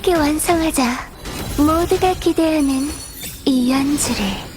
함께 완성하자. 모두가 기대하는 이 연주를.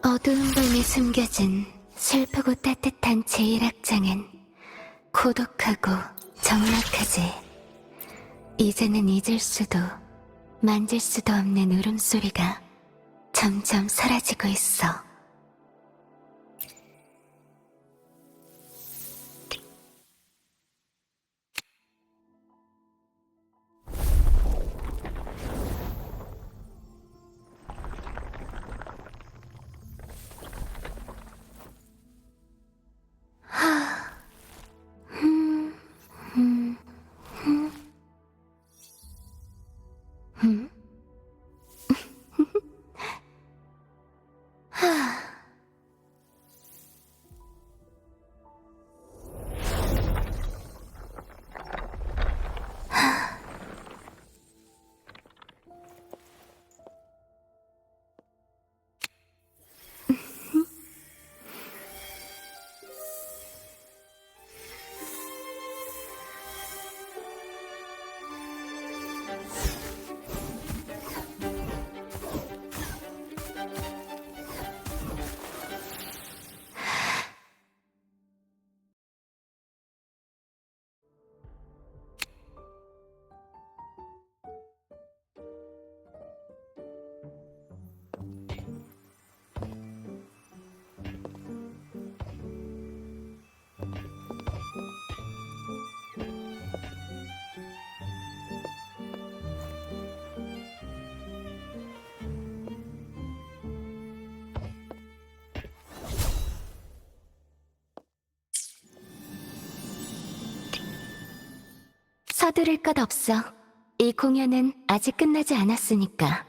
어두운 밤에 숨겨진 슬프고 따뜻한 제1악장은 고독하고 적막하지. 이제는 잊을 수도 만질 수도 없는 울음소리가 점점 사라지고 있어. 서두를 것 없어. 이 공연은 아직 끝나지 않았으니까.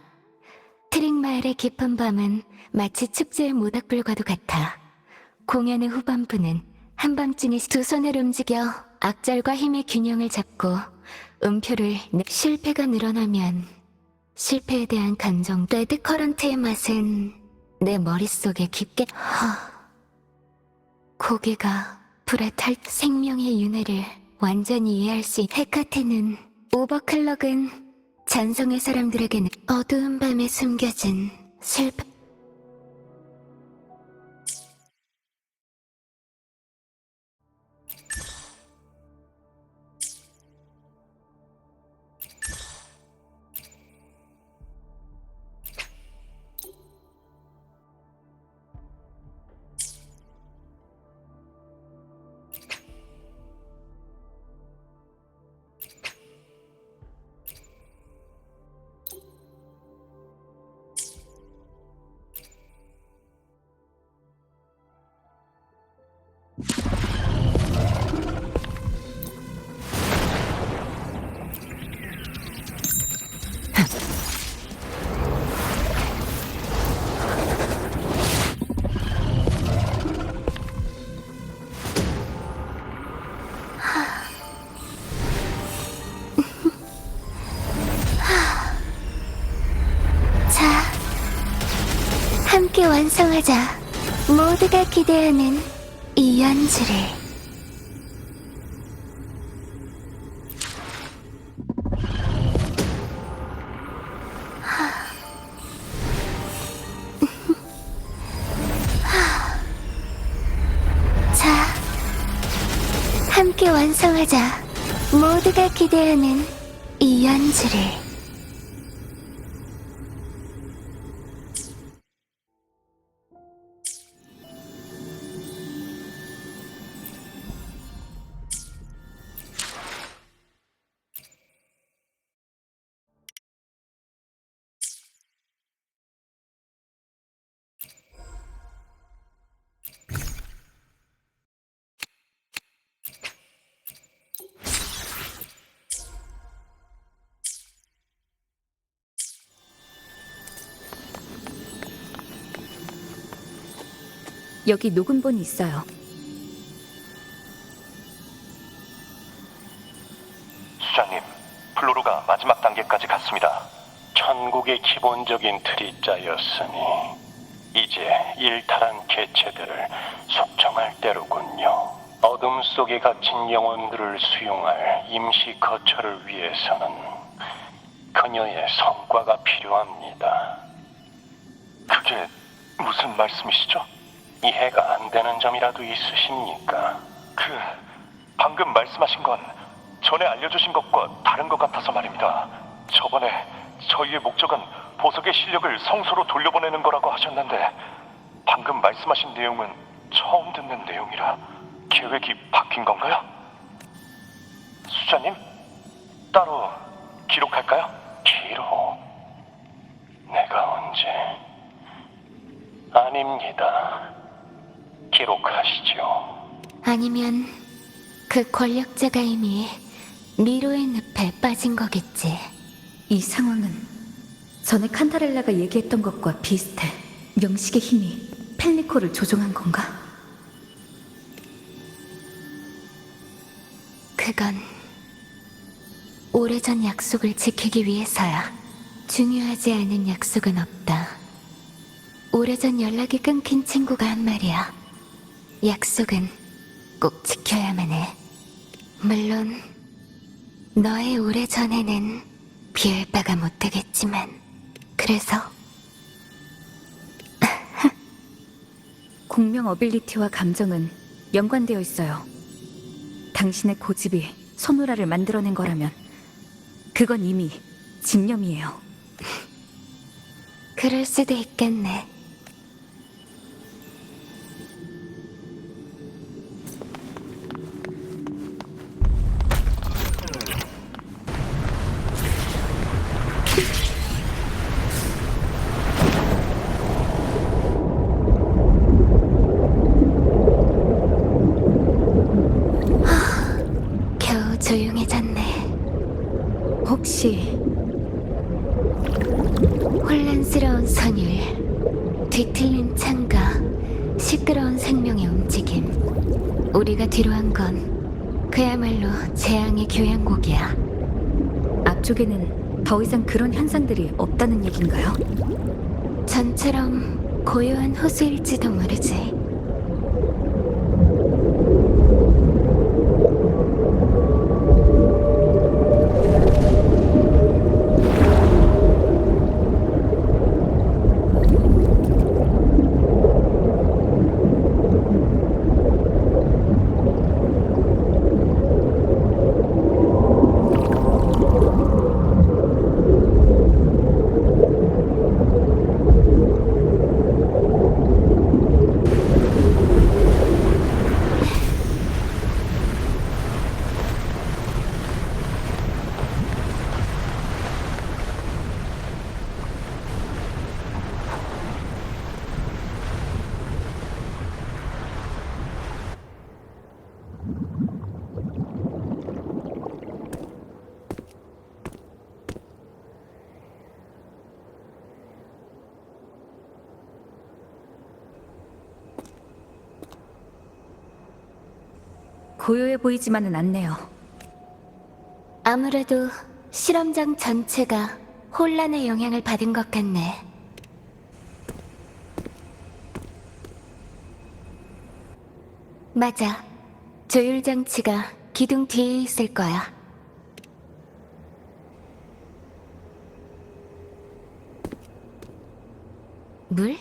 트릭마을의 깊은 밤은 마치 축제의 모닥불과도 같아. 공연의 후반부는 한밤중에 두 손을 움직여 악절과 힘의 균형을 잡고 음표를 실패가 늘어나면 실패에 대한 감정 레드 커런트의 맛은 내 머릿속에 깊게 고개가 불에 탈 생명의 윤회를 완전히 이해할 수 있는 헤카테는 오버클럭은 잔성의 사람들에게는 어두운 밤에 숨겨진 슬픔. 함께 완성하자. 모두가 기대하는 이 연주를. 자, 함께 완성하자. 모두가 기대하는 이 연주를. 여기 녹음본이 있어요. 수장님, 플로르가 마지막 단계까지 갔습니다. 천국의 기본적인 틀이 짜였으니 이제 일탈한 개체들을 숙청할 때로군요. 어둠 속에 갇힌 영혼들을 수용할 임시 거처를 위해서는 그녀의 성과가 필요합니다. 그게 무슨 말씀이시죠? 이해가 안 되는 점이라도 있으십니까? 방금 말씀하신 건 전에 알려주신 것과 다른 것 같아서 말입니다. 저번에 저희의 목적은 보석의 실력을 성소로 돌려보내는 거라고 하셨는데 방금 말씀하신 내용은 처음 듣는 내용이라 계획이 바뀐 건가요? 수자님, 따로 기록할까요? 기록? 내가 언제? 아닙니다. 기록하시죠. 아니면 그 권력자가 이미 미로의 늪에 빠진 거겠지. 이 상황은 전에 칸타렐라가 얘기했던 것과 비슷해. 명식의 힘이 펠리코를 조종한 건가? 그건 오래전 약속을 지키기 위해서야. 중요하지 않은 약속은 없다. 오래전 연락이 끊긴 친구가 한 말이야. 약속은 꼭 지켜야만 해. 물론 너의 오래전에는 비할 바가 못되겠지만. 그래서 공명 어빌리티와 감정은 연관되어 있어요. 당신의 고집이 소노라를 만들어낸 거라면 그건 이미 집념이에요. 그럴 수도 있겠네. 겨우 조용해졌네. 혹시 혼란스러운 선율, 뒤틀린 창가, 시끄러운 생명의 움직임. 우리가 뒤로 한 건 그야말로 재앙의 교향곡이야. 앞쪽에는 더 이상 그런 현상들이 없다는 얘긴가요? 전처럼 고요한 호수일지도 모르지. 고요해 보이지만은 않네요. 아무래도 실험장 전체가 혼란의 영향을 받은 것 같네. 맞아. 조율 장치가 기둥 뒤에 있을 거야. 물?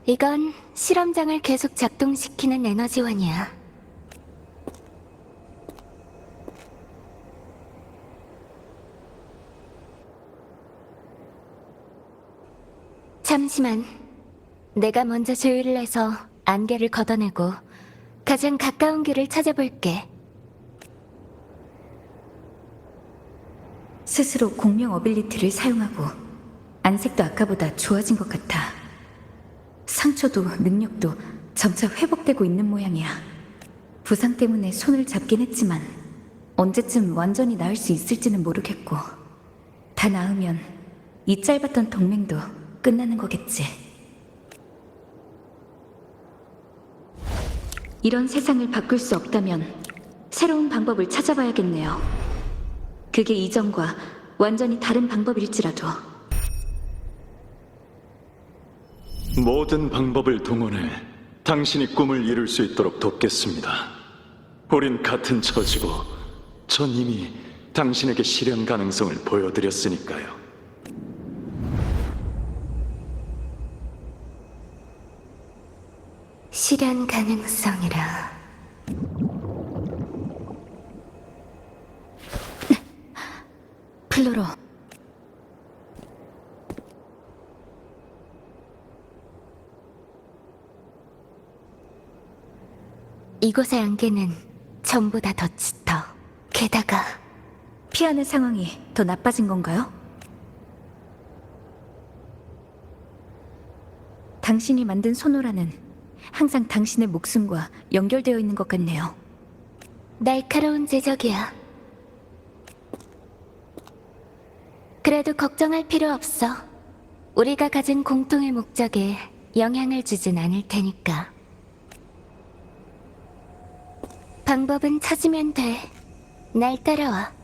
이건 실험장을 계속 작동시키는 에너지원이야. 잠시만. 내가 먼저 조율을 해서 안개를 걷어내고 가장 가까운 길을 찾아볼게. 스스로 공명 어빌리티를 사용하고 안색도 아까보다 좋아진 것 같아. 상처도 능력도 점차 회복되고 있는 모양이야. 부상 때문에 손을 잡긴 했지만 언제쯤 완전히 나을 수 있을지는 모르겠고, 다 나으면 이 짧았던 동맹도 끝나는 거겠지. 이런 세상을 바꿀 수 없다면 새로운 방법을 찾아봐야겠네요. 그게 이전과 완전히 다른 방법일지라도. 모든 방법을 동원해 당신이 꿈을 이룰 수 있도록 돕겠습니다. 우린 같은 처지고 전 이미 당신에게 실현 가능성을 보여드렸으니까요. 실현 가능성이라. 플로로, 이곳의 안개는 전부 다 덧짙어. 게다가 피하는 상황이 더 나빠진 건가요? 당신이 만든 소노라는 항상 당신의 목숨과 연결되어 있는 것 같네요. 날카로운 제적이야. 그래도 걱정할 필요 없어. 우리가 가진 공통의 목적에 영향을 주진 않을 테니까. 방법은 찾으면 돼. 날 따라와.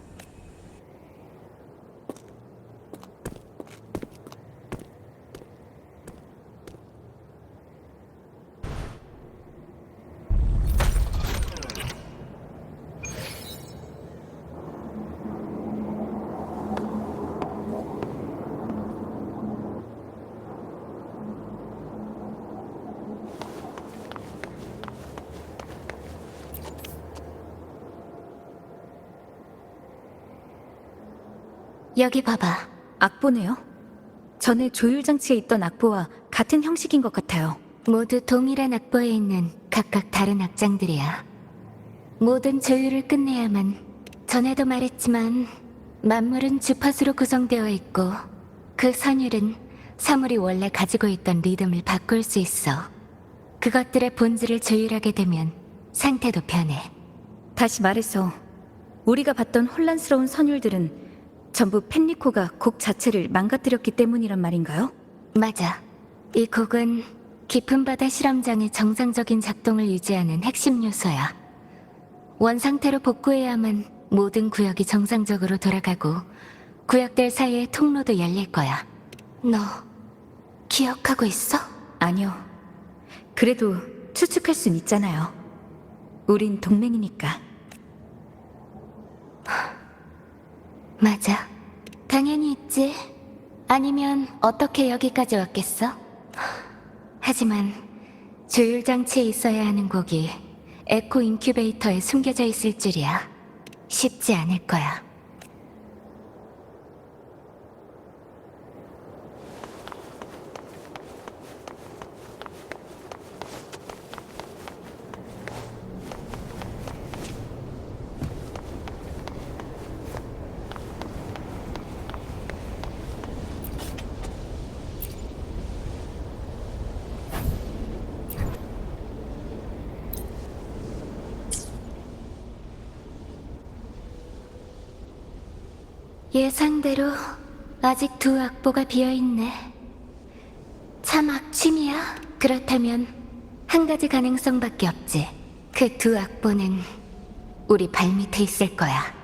여기 봐봐. 악보네요. 전에 조율장치에 있던 악보와 같은 형식인 것 같아요. 모두 동일한 악보에 있는 각각 다른 악장들이야. 모든 조율을 끝내야만. 전에도 말했지만 만물은 주파수로 구성되어 있고 그 선율은 사물이 원래 가지고 있던 리듬을 바꿀 수 있어. 그것들의 본질을 조율하게 되면 상태도 변해. 다시 말해서 우리가 봤던 혼란스러운 선율들은 전부 펜리코가 곡 자체를 망가뜨렸기 때문이란 말인가요? 맞아. 이 곡은 깊은 바다 실험장의 정상적인 작동을 유지하는 핵심 요소야. 원상태로 복구해야만 모든 구역이 정상적으로 돌아가고 구역들 사이의 통로도 열릴 거야. 너 기억하고 있어? 아니요. 그래도 추측할 순 있잖아요. 우린 동맹이니까. 맞아. 당연히 있지. 아니면 어떻게 여기까지 왔겠어? 하지만 조율 장치에 있어야 하는 곡이 에코 인큐베이터에 숨겨져 있을 줄이야. 쉽지 않을 거야. 예상대로 아직 두 악보가 비어있네. 참 악취미야. 그렇다면 한 가지 가능성밖에 없지. 그 두 악보는 우리 발밑에 있을 거야.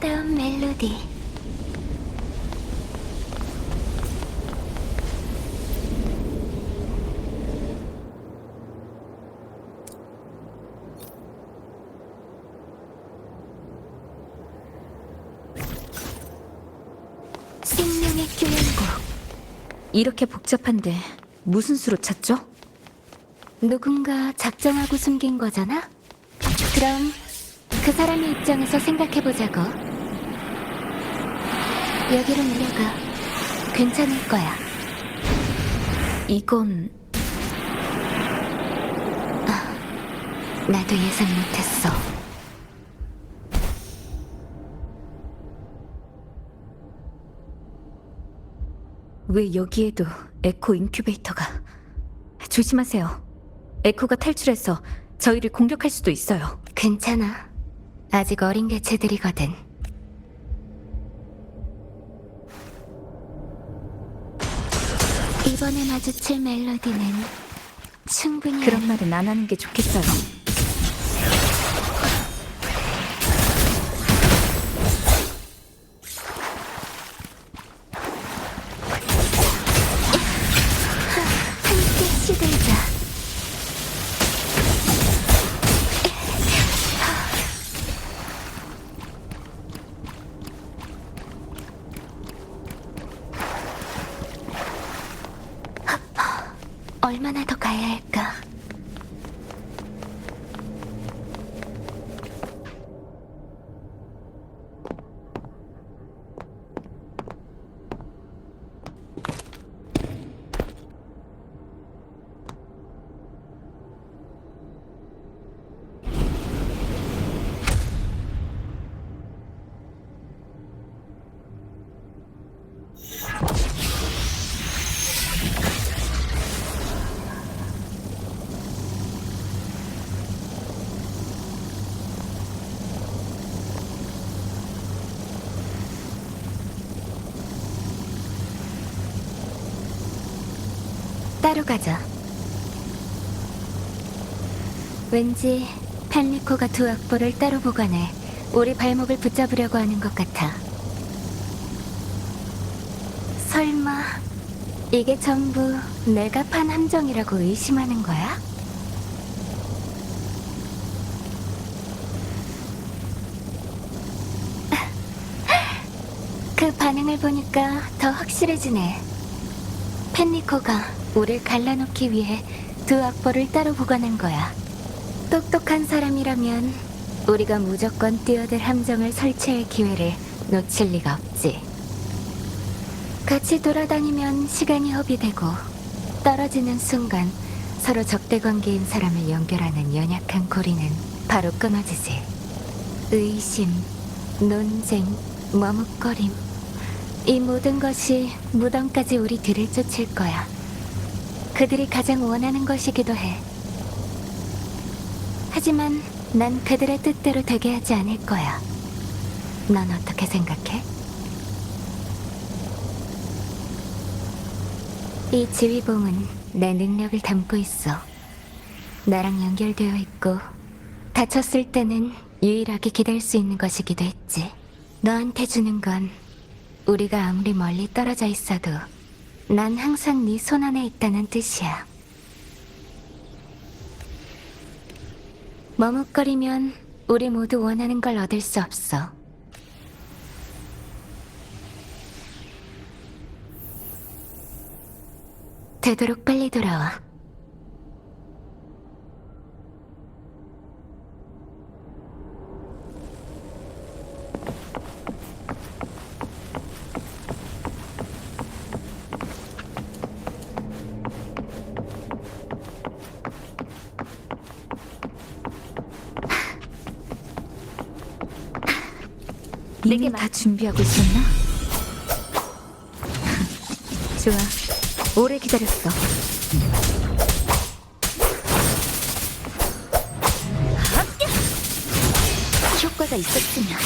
아름다운 멜로디. 생명의 교향곡. 이렇게 복잡한데 무슨 수로 찾죠? 누군가 작정하고 숨긴 거잖아? 그럼 그 사람의 입장에서 생각해보자고. 여기로 내려가. 괜찮을 거야. 이건 나도 예상 못했어. 왜 여기에도 에코 인큐베이터가? 조심하세요. 에코가 탈출해서 저희를 공격할 수도 있어요. 괜찮아. 아직 어린 개체들이거든. 이번에 마주칠 멜로디는 충분히 그런 말은 안 하는 게 좋겠어요. 함께 시들자. 얼마나 더 가야 할까? 따로 가자. 왠지 펜리코가 두 악보를 따로 보관해 우리 발목을 붙잡으려고 하는 것 같아. 설마 이게 전부 내가 판 함정이라고 의심하는 거야? 그 반응을 보니까 더 확실해지네. 펜리코가 우릴 갈라놓기 위해 두 악보를 따로 보관한 거야. 똑똑한 사람이라면 우리가 무조건 뛰어들 함정을 설치할 기회를 놓칠 리가 없지. 같이 돌아다니면 시간이 허비되고 떨어지는 순간 서로 적대 관계인 사람을 연결하는 연약한 고리는 바로 끊어지지. 의심, 논쟁, 머뭇거림, 이 모든 것이 무덤까지 우리 뒤를 쫓을 거야. 그들이 가장 원하는 것이기도 해. 하지만 난 그들의 뜻대로 되게 하지 않을 거야. 넌 어떻게 생각해? 이 지휘봉은 내 능력을 담고 있어. 나랑 연결되어 있고 다쳤을 때는 유일하게 기댈 수 있는 것이기도 했지. 너한테 주는 건 우리가 아무리 멀리 떨어져 있어도 난 항상 네 손 안에 있다는 뜻이야. 머뭇거리면 우리 모두 원하는 걸 얻을 수 없어. 되도록 빨리 돌아와. 이미 다 준비하고 있었나? 좋아, 오래 기다렸어. 효과가 있었으면.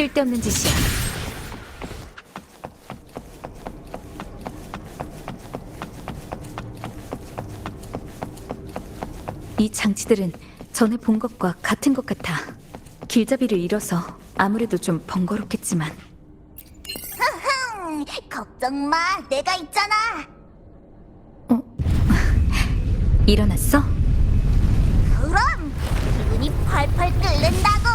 쓸데없는 짓이야. 이 장치들은 전에 본 것과 같은 것 같아. 길잡이를 잃어서 아무래도 좀 번거롭겠지만. 걱정 마, 내가 있잖아. 일어났어? 그럼 기분이 펄펄 끓는다고.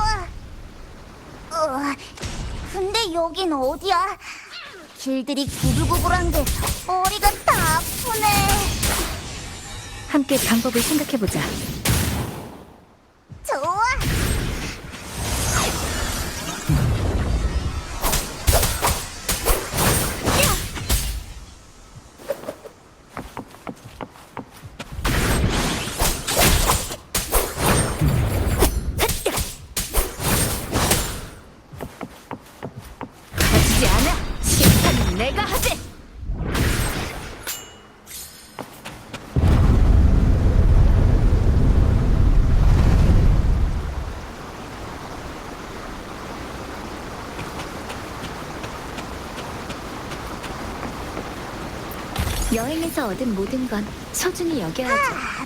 근데 여긴 어디야? 길들이 구불구불한 게 머리가 다 아프네. 함께 방법을 생각해보자. 좋아. 가지지 않아! 심판은 내가 하지! 여행에서 얻은 모든 건 소중히 여겨야지.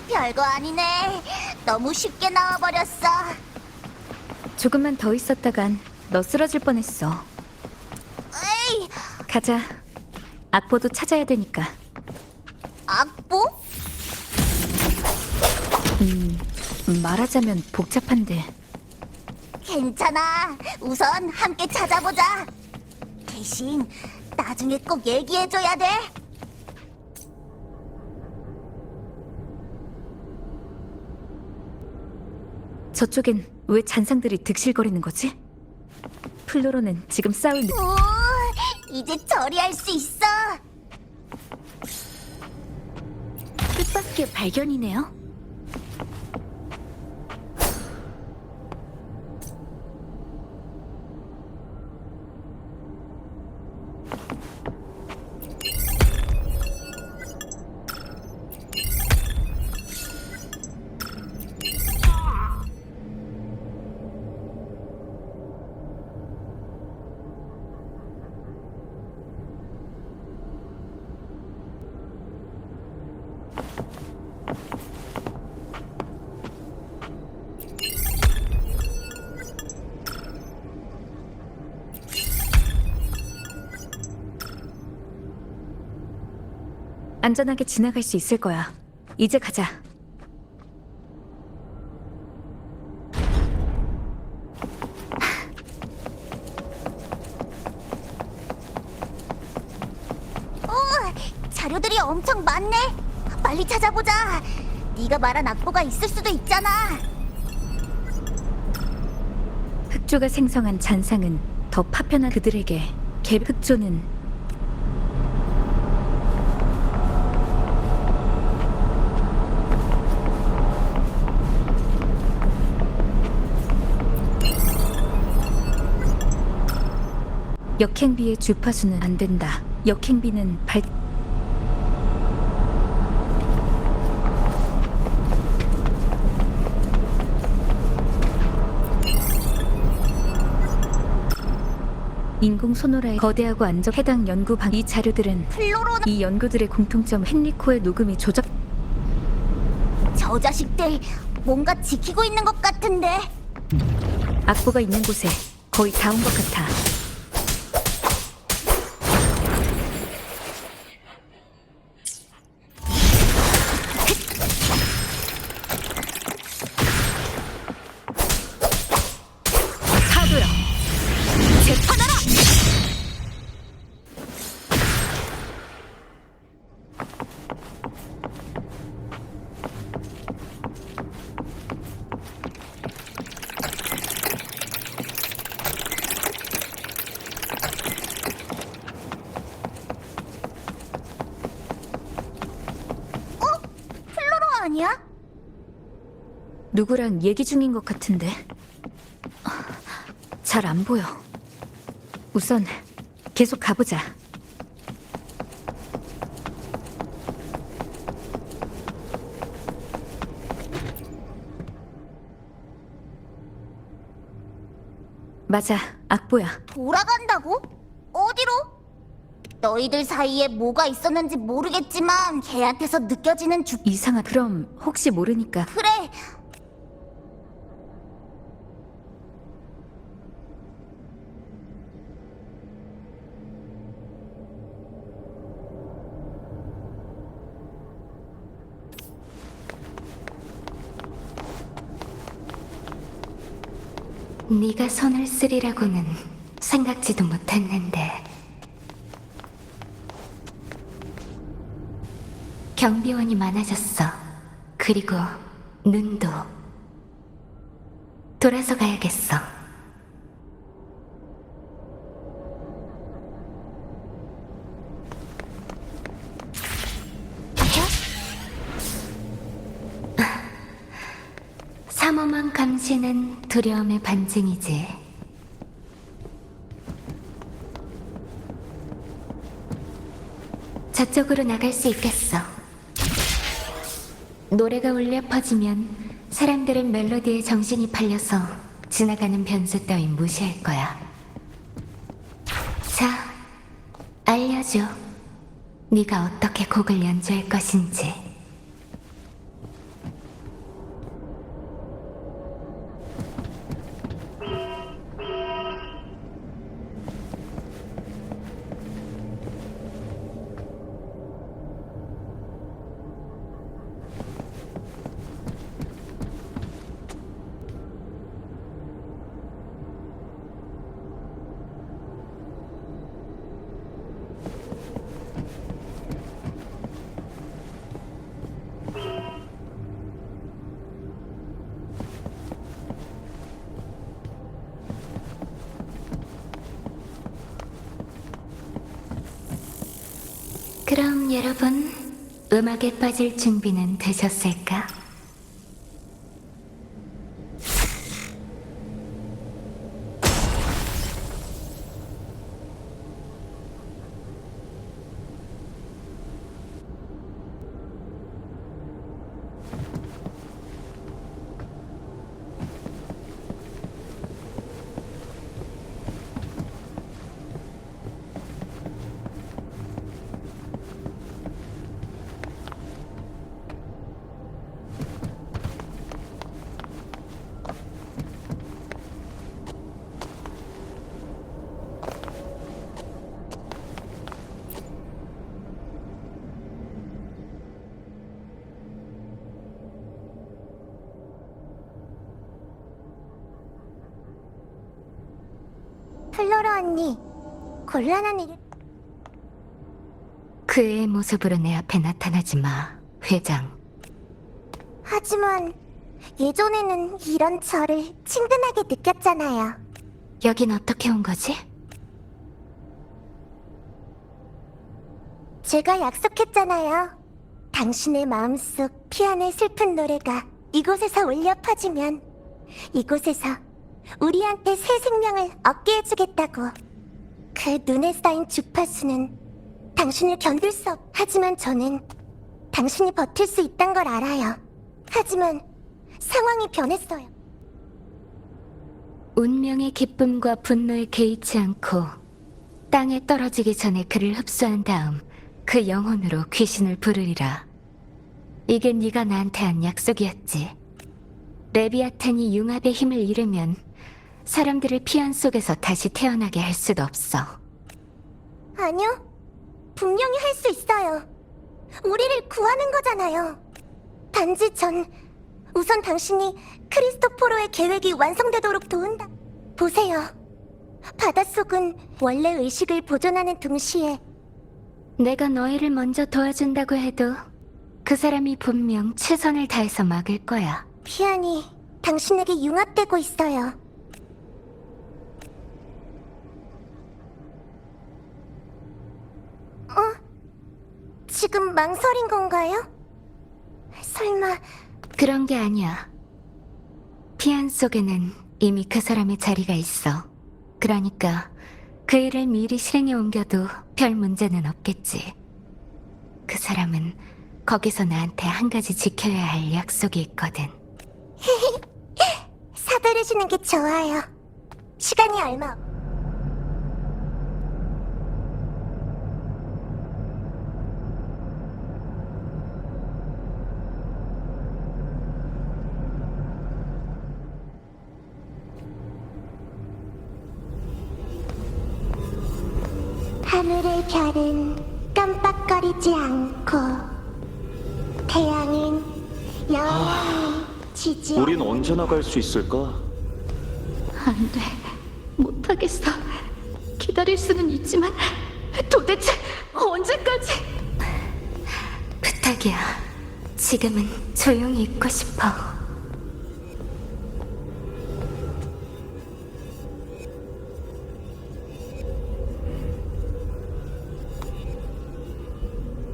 별거 아니네. 너무 쉽게 나와버렸어. 조금만 더 있었다간 너 쓰러질 뻔했어. 에이, 가자. 악보도 찾아야 되니까. 악보? 말하자면 복잡한데. 괜찮아. 우선 함께 찾아보자. 대신 나중에 꼭 얘기해줘야 돼. 저쪽엔 왜 잔상들이 득실거리는 거지? 플로로는 지금 싸울 오, 이제 처리할 수 있어. 뜻밖의 발견이네요. 안전하게 지나갈 수 있을 거야. 이제 가자. 오, 자료들이 엄청 많네. 빨리 찾아보자. 네가 말한 악보가 있을 수도 있잖아. 흑조가 생성한 잔상은 더 파편한 그들에게 흑조는 역행비의 주파수는 안 된다. 역행비는 인공 소노라의 거대하고 안정 해당 연구 이 자료들은 플로로는 이 연구들의 공통점 헨리코의 녹음이 조작. 저 자식들 뭔가 지키고 있는 것 같은데. 악보가 있는 곳에 거의 다 온 것 같아. 사도요. 재판하라. 플로로 아니야? 누구랑 얘기 중인 것 같은데 잘 안 보여. 우선 계속 가보자. 맞아, 악보야. 돌아간다고? 어디로? 너희들 사이에 뭐가 있었는지 모르겠지만 걔한테서 느껴지는 이상하. 그럼 혹시 모르니까 그래. 네가 손을 쓰리라고는 생각지도 못했는데. 경비원이 많아졌어. 그리고 눈도. 돌아서 가야겠어. 삼엄한 감시는 두려움의 반증이지. 저쪽으로 나갈 수 있겠어. 노래가 울려 퍼지면 사람들은 멜로디에 정신이 팔려서 지나가는 변수 따윈 무시할 거야. 자, 알려줘. 네가 어떻게 곡을 연주할 것인지. 그럼 여러분, 음악에 빠질 준비는 되셨을까? 플로라 언니, 곤란한 일이... 그 애의 모습으로 내 앞에 나타나지 마, 회장. 하지만 예전에는 이런 저를 친근하게 느꼈잖아요. 여긴 어떻게 온 거지? 제가 약속했잖아요. 당신의 마음속 피안의 슬픈 노래가 이곳에서 울려 퍼지면 이곳에서 우리한테 새 생명을 얻게 해주겠다고. 그 눈에 쌓인 주파수는 당신을 견딜 수 없... 하지만 저는 당신이 버틸 수 있단 걸 알아요. 하지만 상황이 변했어요. 운명의 기쁨과 분노에 개의치 않고 땅에 떨어지기 전에 그를 흡수한 다음 그 영혼으로 귀신을 부르리라. 이게 네가 나한테 한 약속이었지. 레비아탄이 융합의 힘을 잃으면 사람들을 피안 속에서 다시 태어나게 할 수도 없어. 아니요. 분명히 할 수 있어요. 우리를 구하는 거잖아요. 단지 우선 당신이 크리스토포로의 계획이 완성되도록 도운다. 보세요. 바닷속은 원래 의식을 보존하는 동시에 내가 너희를 먼저 도와준다고 해도 그 사람이 분명 최선을 다해서 막을 거야. 피안이 당신에게 융합되고 있어요. 지금 망설인 건가요? 설마... 그런 게 아니야. 피안 속에는 이미 그 사람의 자리가 있어. 그러니까 그 일을 미리 실행에 옮겨도 별 문제는 없겠지. 그 사람은 거기서 나한테 한 가지 지켜야 할 약속이 있거든. 사두르시는 게 좋아요. 시간이 얼마 없... 하늘의 별은 깜빡거리지 않고 태양은 영원히 지지 우린 언제 나갈 수 있을까? 안 돼. 못하겠어. 기다릴 수는 있지만 도대체 언제까지? 부탁이야. 지금은 조용히 있고 싶어.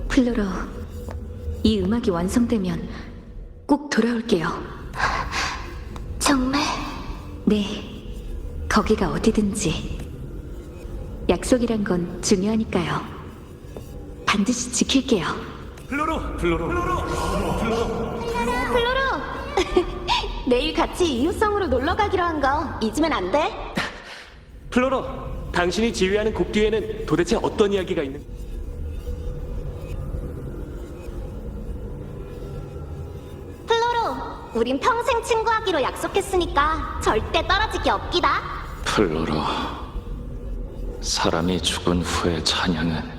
플로로, 이 음악이 완성되면 꼭 돌아올게요. 정말? 네, 거기가 어디든지. 약속이란 건 중요하니까요. 반드시 지킬게요. 플로로! 내일 같이 이웃성으로 놀러 가기로 한 거 잊으면 안 돼? 플로로! 당신이 지휘하는 곡 뒤에는 도대체 어떤 이야기가 있는... 플로로, 우린 평생 친구하기로 약속했으니까 절대 떨어질 게 없기다. 플로로, 사람이 죽은 후의 찬양은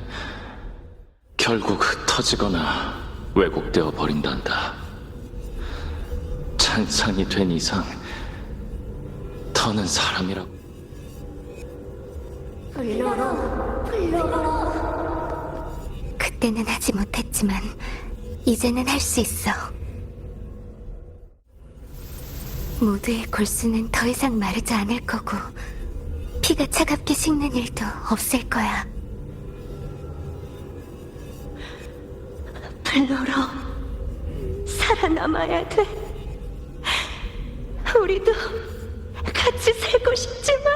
결국 흩어지거나 왜곡되어 버린단다. 찬상이 된 이상 더는 사람이라고. 그때는 하지 못했지만 이제는 할 수 있어. 모두의 골수는 더 이상 마르지 않을 거고 피가 차갑게 식는 일도 없을 거야. 플로로, 살아남아야 돼. 우리도 같이 살고 싶지만.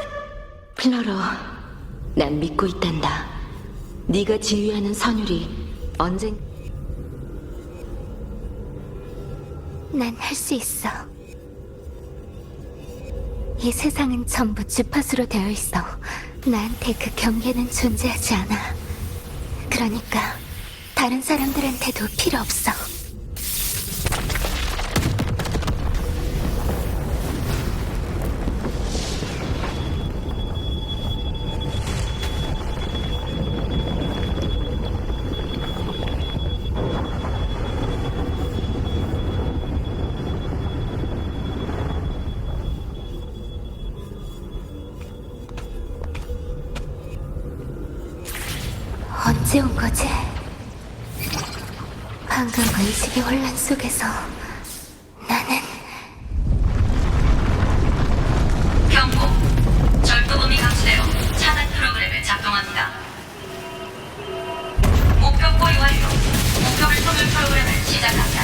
플로로, 난 믿고 있단다. 네가 지휘하는 선율이 언젠... 난 할 수 있어. 이 세상은 전부 주파수로 되어 있어. 나한테 그 경계는 존재하지 않아. 그러니까 다른 사람들한테도 필요 없어. 언제 온 거지? 방금 의식의 혼란 속에서 나는... 경고. 절도범이 감지되어 차단 프로그램을 작동합니다. 목표 포위 완료. 목표를 소멸 프로그램을 시작합니다.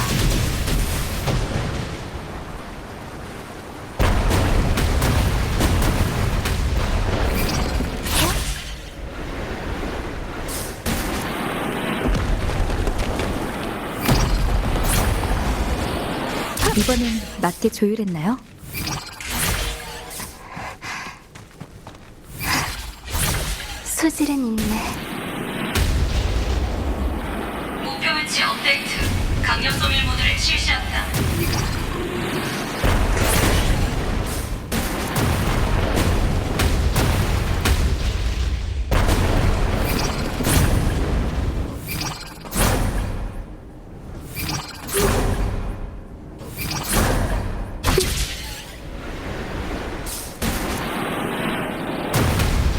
이번엔 맞게 조율했나요? 소질은 있네. 목표 위치 업데이트. 강력 소멸 모드를 실시합니다.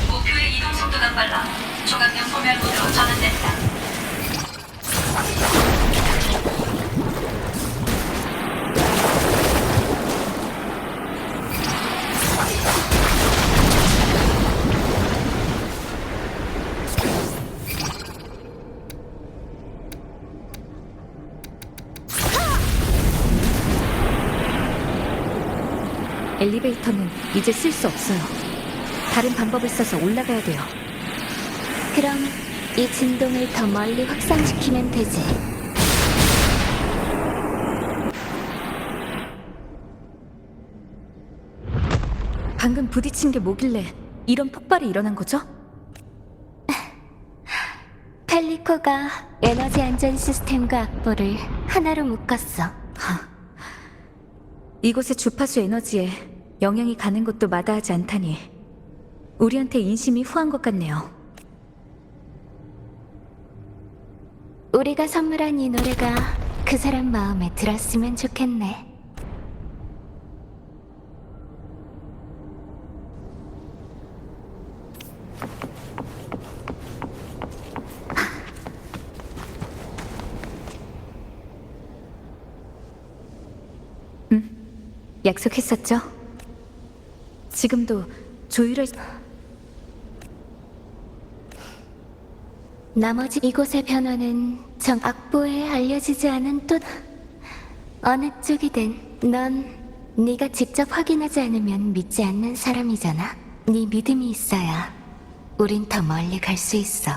목표의 이동 속도가 빨라 초강력 소멸 모드로 전환됩니다. 엘리베이터는 이제 쓸 수 없어요. 다른 방법을 써서 올라가야 돼요. 그럼 이 진동을 더 멀리 확산시키면 되지. 방금 부딪힌 게 뭐길래 이런 폭발이 일어난 거죠? 펠리코가 에너지 안전 시스템과 악보를 하나로 묶었어. 이곳의 주파수 에너지에 영향이 가는 것도 마다하지 않다니 우리한테 인심이 후한 것 같네요. 우리가 선물한 이 노래가 그 사람 마음에 들었으면 좋겠네. 약속했었죠? 지금도 조율을... 나머지 이곳의 변화는 정 악보에 알려지지 않은 또 어느 쪽이든 넌 네가 직접 확인하지 않으면 믿지 않는 사람이잖아. 네 믿음이 있어야 우린 더 멀리 갈 수 있어.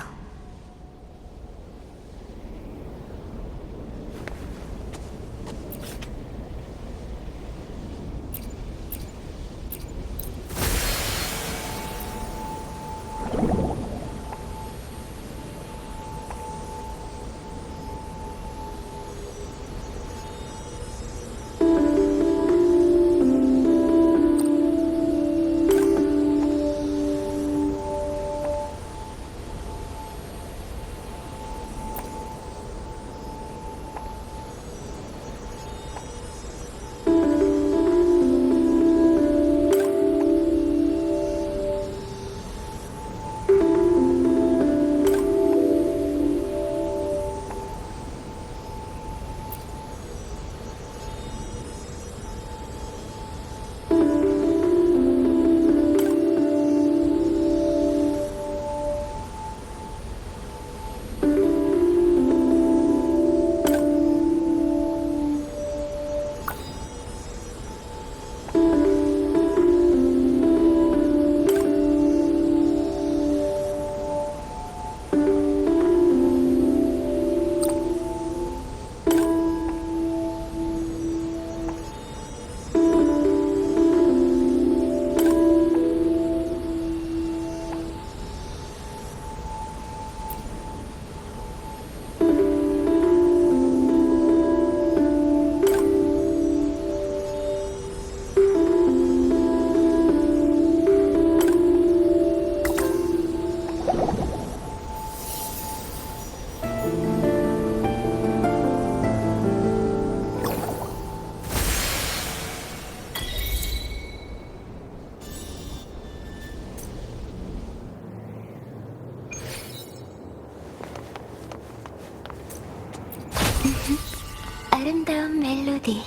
아름다운 멜로디.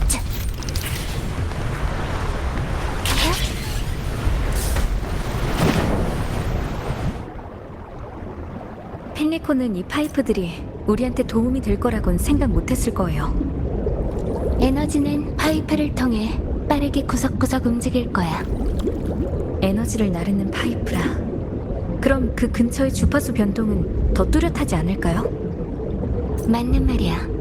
자. 펜리코는 이 파이프들이 우리한테 도움이 될 거라곤 생각 못했을 거예요. 에너지는 파이프를 통해 빠르게 구석구석 움직일 거야. 에너지를 나르는 파이프라. 그럼 그 근처의 주파수 변동은 더 뚜렷하지 않을까요? 맞는 말이야.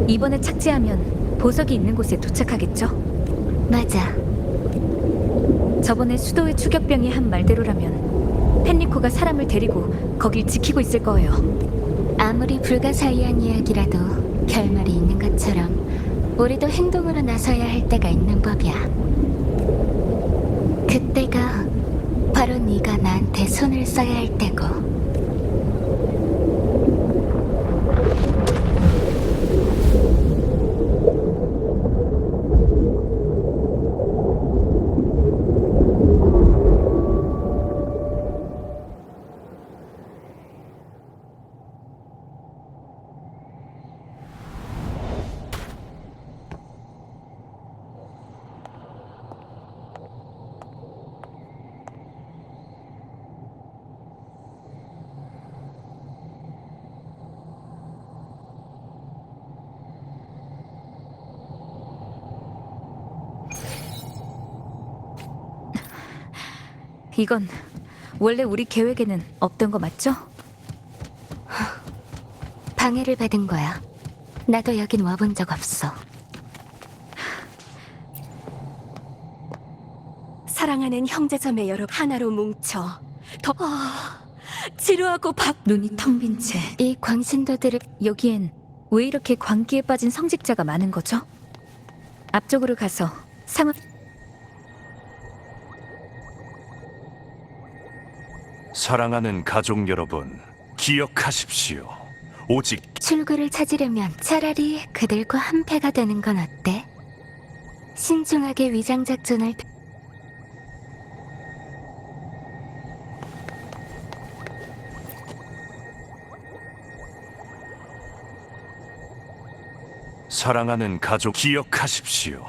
이번에 착지하면 보석이 있는 곳에 도착하겠죠? 맞아. 저번에 수도의 추격병이 한 말대로라면 펜리코가 사람을 데리고 거길 지키고 있을 거예요. 아무리 불가사의한 이야기라도 결말이 있는 것처럼 우리도 행동으로 나서야 할 때가 있는 법이야. 그때가 바로 네가 나한테 손을 써야 할 때고. 이건 원래 우리 계획에는 없던 거 맞죠? 방해를 받은 거야. 나도 여긴 와본 적 없어. 사랑하는 형제자매 여러분 하나로 뭉쳐 더 지루하고 눈이 텅 빈 채 이 광신도들을 여기엔 왜 이렇게 광기에 빠진 성직자가 많은 거죠? 앞쪽으로 가서 상황 사랑하는 가족 여러분, 기억하십시오. 오직 출구를 찾으려면 차라리 그들과 한패가 되는 건 어때? 신중하게 위장 작전을 사랑하는 가족 기억하십시오.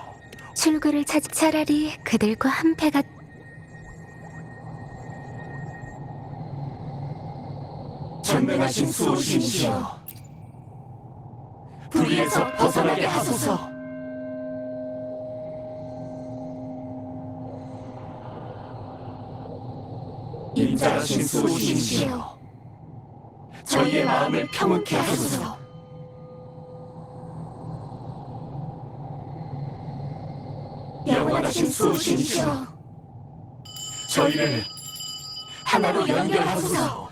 출구를 찾 차라리 그들과 한패가 전능하신 수호신이시여, 불의에서 벗어나게 하소서. 인자하신 수호신이시여, 저희의 마음을 평온케 하소서. 영원하신 수호신이시여, 저희를 하나로 연결하소서.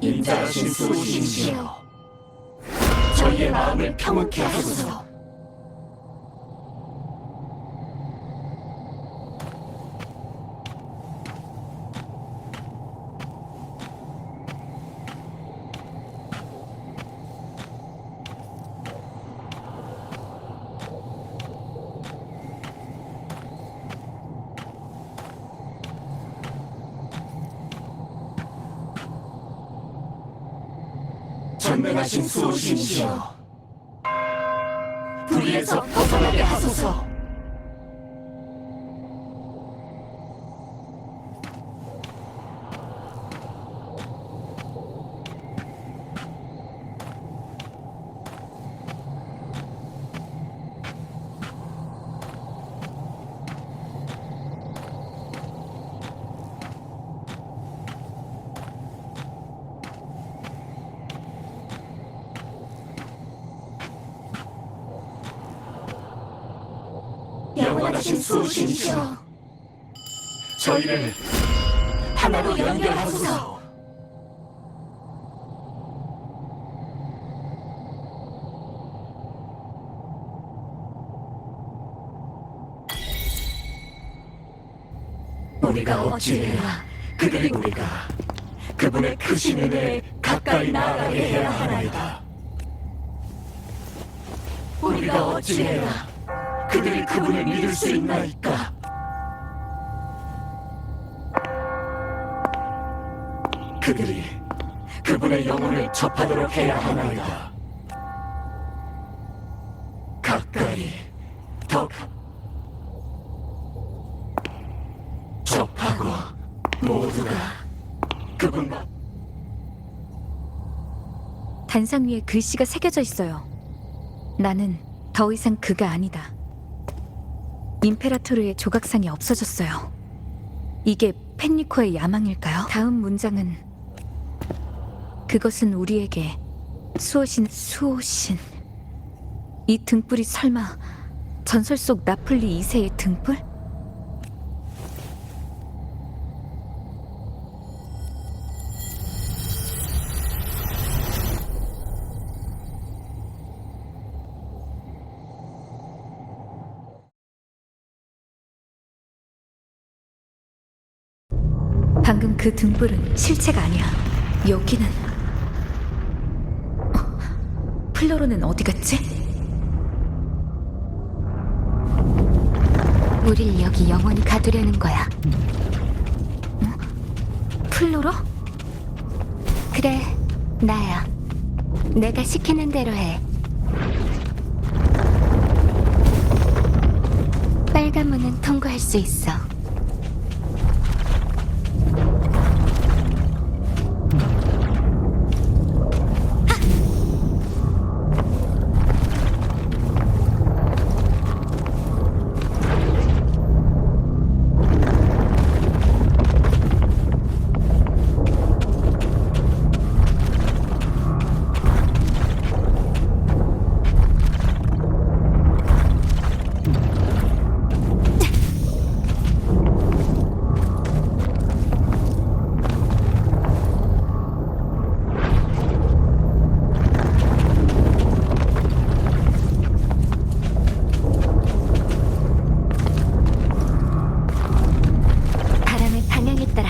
인자하신 수호신이시여, 저희의 마음을 평온케 하소서. 전능하신 수호신이시여, 불의에서 벗어나게 하소서. 영원하신 수호신이시여, 저희를 하나로 연결하소서. 우리가 어찌해야 우리가 그분의 크신 은혜에 가까이 나아가게 해야 하나이다. 우리가 어찌해야 그들이 그분을 믿을 수 있나이까? 그들이 그분의 영혼을 접하도록 해야 하나이다. 가까이, 더 접하고 모두가 그분과 단상 위에 글씨가 새겨져 있어요. 나는 더 이상 그가 아니다. 임페라토르의 조각상이 없어졌어요. 이게 펜리코의 야망일까요? 다음 문장은 그것은 우리에게 수호신. 이 등불이 설마 전설 속 나폴리 2세의 등불? 방금 그 등불은 실체가 아니야. 여기는 플로로는 어디 갔지? 우릴 여기 영원히 가두려는 거야. 플로러? 그래, 나야. 내가 시키는 대로 해. 빨간 문은 통과할 수 있어. 바람의 방향에 따라.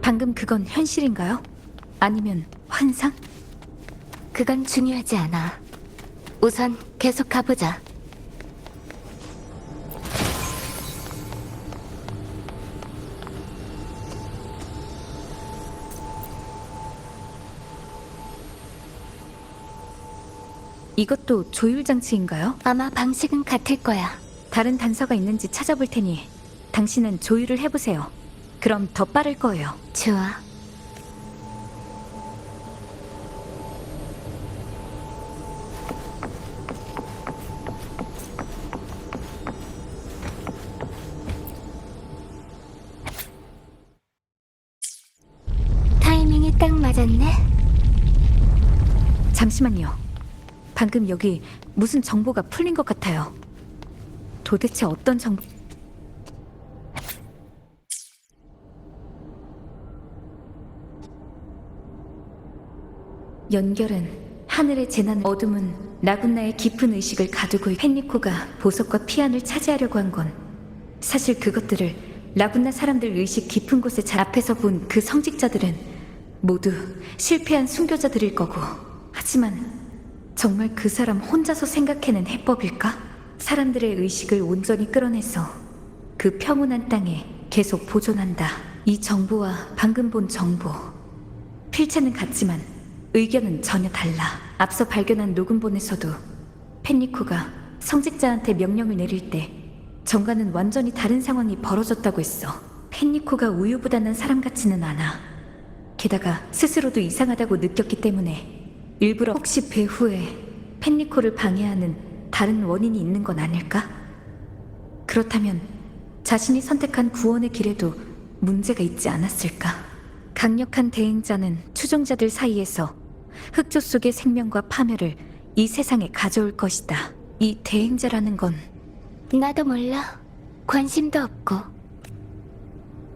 방금 그건 현실인가요? 아니면 환상? 그건 중요하지 않아. 우선 계속 가보자. 이것도 조율 장치인가요? 아마 방식은 같을 거야. 다른 단서가 있는지 찾아볼 테니 당신은 조율을 해보세요. 그럼 더 빠를 거예요. 좋아. 타이밍이 딱 맞았네. 잠시만요. 방금 여기 무슨 정보가 풀린 것 같아요. 도대체 어떤 정보... 연결은 하늘의 재난, 어둠은 라군나의 깊은 의식을 가두고 펜리코가 보석과 피안을 차지하려고 한 건 사실 그것들을 라군나 사람들 의식 깊은 곳에 앞에서 본 그 성직자들은 모두 실패한 순교자들일 거고, 하지만 정말 그 사람 혼자서 생각해낸 해법일까? 사람들의 의식을 온전히 끌어내서 그 평온한 땅에 계속 보존한다. 이 정보와 방금 본 정보, 필체는 같지만 의견은 전혀 달라. 앞서 발견한 녹음본에서도 펜리코가 성직자한테 명령을 내릴 때 정과는 완전히 다른 상황이 벌어졌다고 했어. 펜리코가 우유부단한 사람 같지는 않아. 게다가 스스로도 이상하다고 느꼈기 때문에 일부러 혹시 배후에 펜리코를 방해하는 다른 원인이 있는 건 아닐까? 그렇다면 자신이 선택한 구원의 길에도 문제가 있지 않았을까? 강력한 대행자는 추종자들 사이에서 흑조 속의 생명과 파멸을 이 세상에 가져올 것이다. 이 대행자라는 건 나도 몰라. 관심도 없고.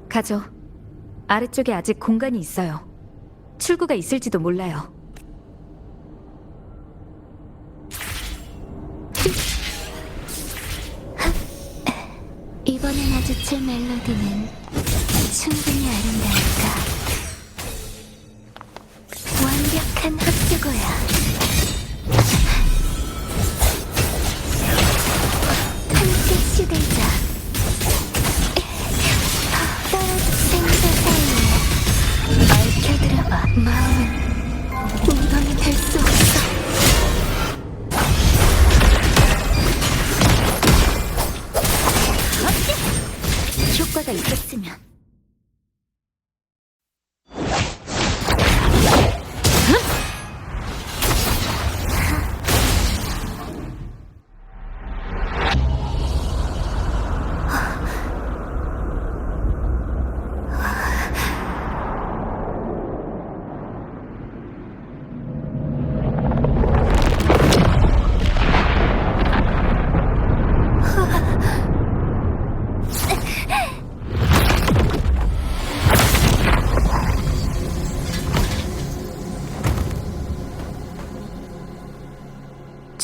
가죠. 아래쪽에 아직 공간이 있어요. 출구가 있을지도 몰라요. 이번에 마주칠 멜로디는 충분히 아름다울까? 완벽한 합주고야. 함께 시들자. 생사 사이에 얽혀들어봐. 마음은 웅덩이 될 수 없어. 효과가 있었으면.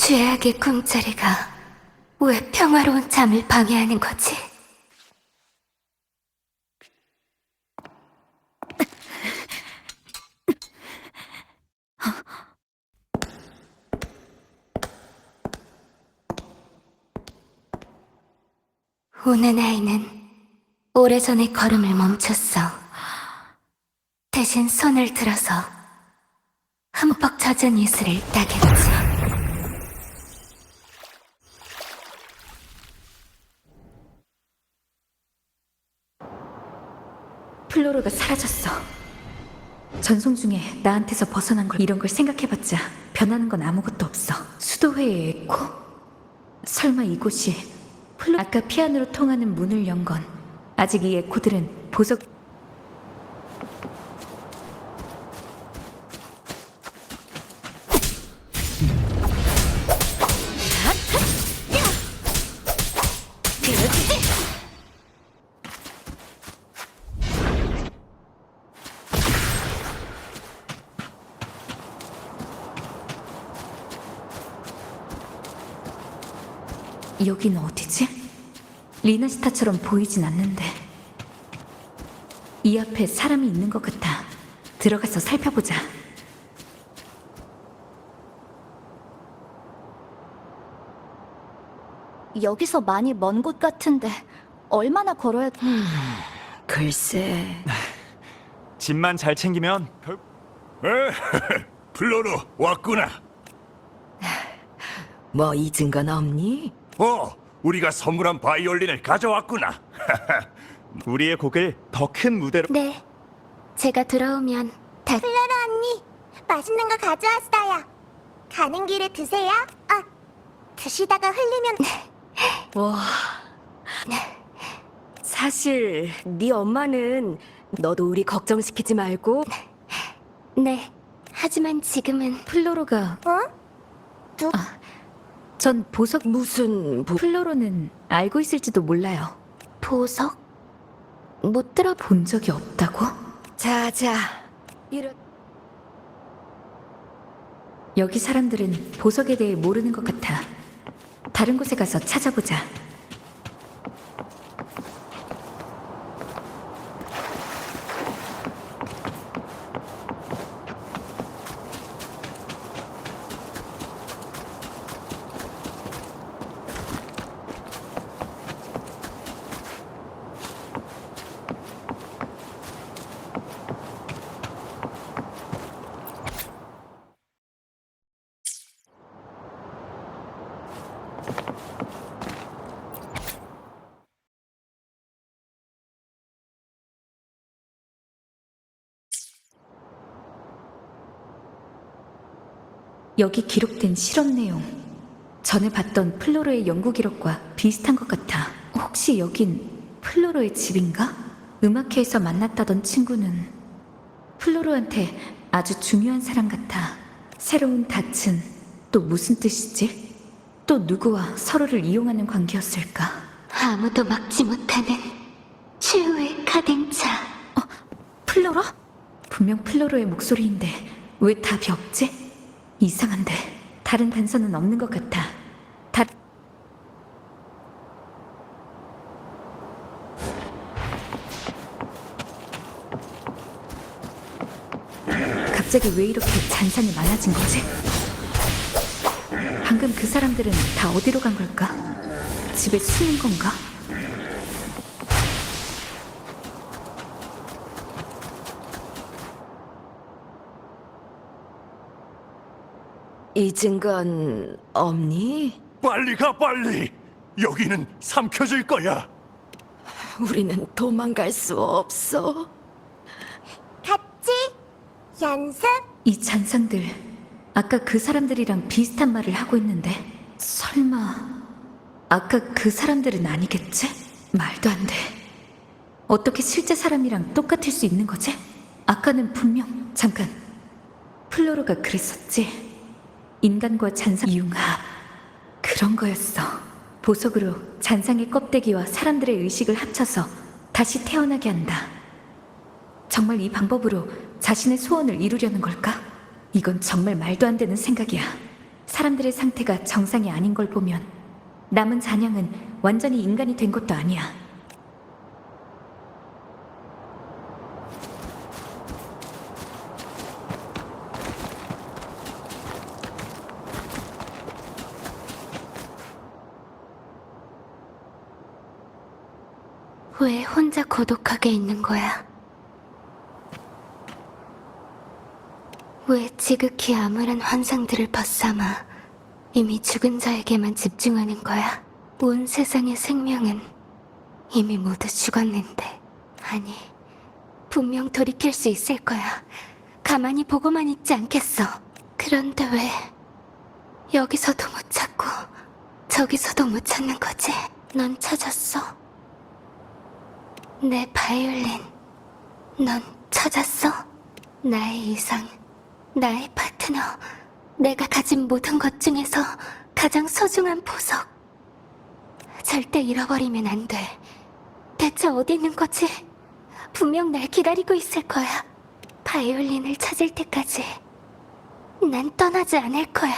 죄악의 꿈자리가 왜 평화로운 잠을 방해하는 거지? 오는 아이는 오래전에 걸음을 멈췄어. 대신 손을 들어서 흠뻑 젖은 이슬을 따겠지. 플로로가 사라졌어. 전송 중에 나한테서 벗어난 걸 이런 걸 생각해봤자 변하는 건 아무것도 없어. 수도회의 에코? 설마 이곳이 아까 피안으로 통하는 문을 연 건 아직 이 에코들은 보석 여긴 어디지? 리나시타처럼 보이진 않는데 이 앞에 사람이 있는 것 같아. 들어가서 살펴보자. 여기서 많이 먼 곳 같은데 얼마나 걸어야... 글쎄, 짐만 잘 챙기면 플로로 왔구나. 뭐 잊은 건 없니? 우리가 선물한 바이올린을 가져왔구나. 우리의 곡을 더 큰 무대로 네, 제가 들어오면 다 플로로 언니, 맛있는 거 가져왔어요. 가는 길에 드세요. 드시다가 흘리면 와, 사실 네 엄마는 너도 우리 걱정시키지 말고 네, 하지만 지금은 플로로가 누 전 보석 무슨 플로로는 알고 있을지도 몰라요. 보석? 못 들어 본 적이 없다고? 자자 이러 여기 사람들은 보석에 대해 모르는 것 같아. 다른 곳에 가서 찾아보자. 여기 기록된 실험 내용, 전에 봤던 플로로의 연구 기록과 비슷한 것 같아. 혹시 여긴 플로로의 집인가? 음악회에서 만났다던 친구는 플로로한테 아주 중요한 사람 같아. 새로운 닻은 또 무슨 뜻이지? 또 누구와 서로를 이용하는 관계였을까? 아무도 막지 못하는 최후의 가댕차. 플로로? 분명 플로로의 목소리인데 왜 답이 없지? 이상한데 다른 단서는 없는 것 같아. 갑자기 왜 이렇게 잔상이 많아진 거지? 방금 그 사람들은 다 어디로 간 걸까? 집에 숨은 건가? 잊은 건 없니? 빨리 가, 빨리. 여기는 삼켜질 거야. 우리는 도망갈 수 없어. 같이 연습. 이 잔상들 아까 그 사람들이랑 비슷한 말을 하고 있는데 설마 아까 그 사람들은 아니겠지? 말도 안 돼. 어떻게 실제 사람이랑 똑같을 수 있는 거지? 아까는 분명 잠깐 플로로가 그랬었지. 인간과 잔상 융합 그런 거였어. 보석으로 잔상의 껍데기와 사람들의 의식을 합쳐서 다시 태어나게 한다. 정말 이 방법으로 자신의 소원을 이루려는 걸까? 이건 정말 말도 안 되는 생각이야. 사람들의 상태가 정상이 아닌 걸 보면 남은 잔향은 완전히 인간이 된 것도 아니야. 왜 혼자 고독하게 있는 거야? 왜 지극히 암울한 환상들을 벗삼아 이미 죽은 자에게만 집중하는 거야? 온 세상의 생명은 이미 모두 죽었는데. 아니, 분명 돌이킬 수 있을 거야. 가만히 보고만 있지 않겠어. 그런데 왜 여기서도 못 찾고 저기서도 못 찾는 거지? 넌 찾았어? 내 바이올린, 넌 찾았어? 나의 이상, 나의 파트너, 내가 가진 모든 것 중에서 가장 소중한 보석. 절대 잃어버리면 안 돼. 대체 어디 있는 거지? 분명 날 기다리고 있을 거야. 바이올린을 찾을 때까지 난 떠나지 않을 거야.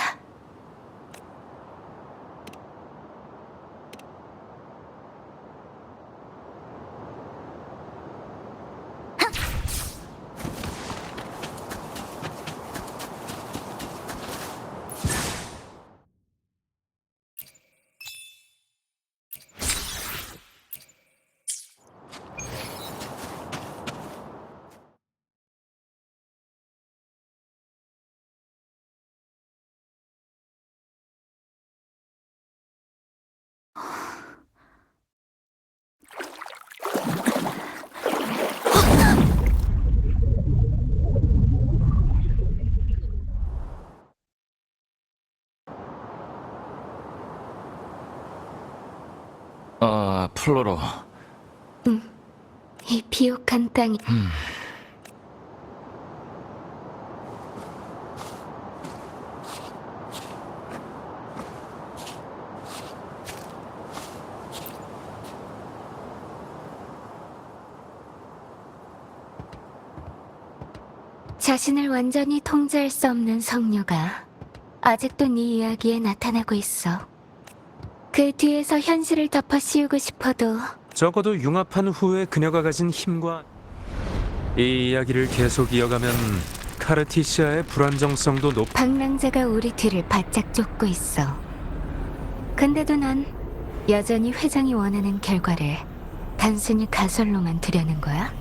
플로로. 이 비옥한 땅이 자신을 완전히 통제할 수 없는 성녀가 아직도 네 이야기에 나타나고 있어. 그 뒤에서 현실을 덮어 씌우고 싶어도 적어도 융합한 후에 그녀가 가진 힘과 이 이야기를 계속 이어가면 카르티시아의 불안정성도 방랑자가 우리 뒤를 바짝 쫓고 있어. 근데도 난 여전히 회장이 원하는 결과를 단순히 가설로만 두려는 거야?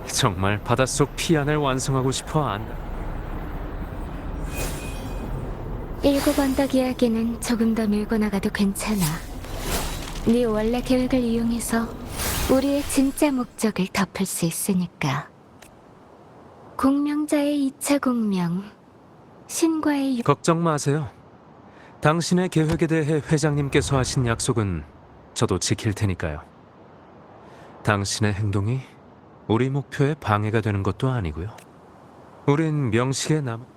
정말 바닷속 피안을 완성하고 싶어 안다. 7 언덕 이야기는 조금 더 밀고 나가도 괜찮아. 네 원래 계획을 이용해서 우리의 진짜 목적을 덮을 수 있으니까. 공명자의 2차 공명, 신과의 걱정 마세요. 당신의 계획에 대해 회장님께서 하신 약속은 저도 지킬 테니까요. 당신의 행동이 우리 목표에 방해가 되는 것도 아니고요. 우린 명식에 남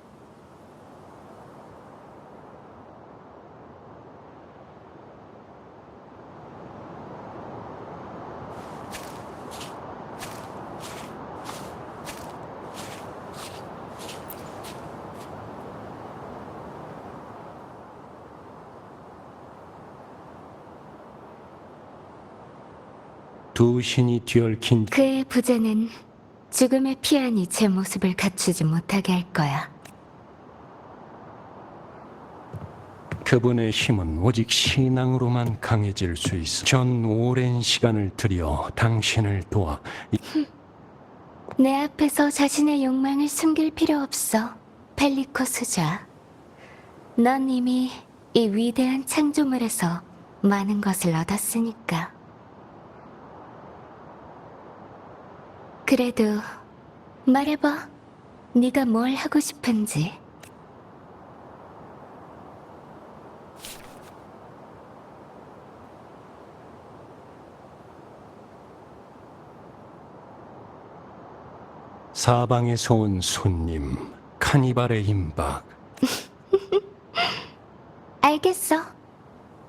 두 신이 뒤얽힌 그의 부재는 죽음의 피안이 제 모습을 갖추지 못하게 할 거야. 그분의 힘은 오직 신앙으로만 강해질 수 있어. 전 오랜 시간을 들여 당신을 도와 내 앞에서 자신의 욕망을 숨길 필요 없어, 펠리코 수자. 넌 이미 이 위대한 창조물에서 많은 것을 얻었으니까. 그래도 말해봐. 네가 뭘 하고 싶은지. 사방에서 온 손님, 카니발의 임박. 알겠어.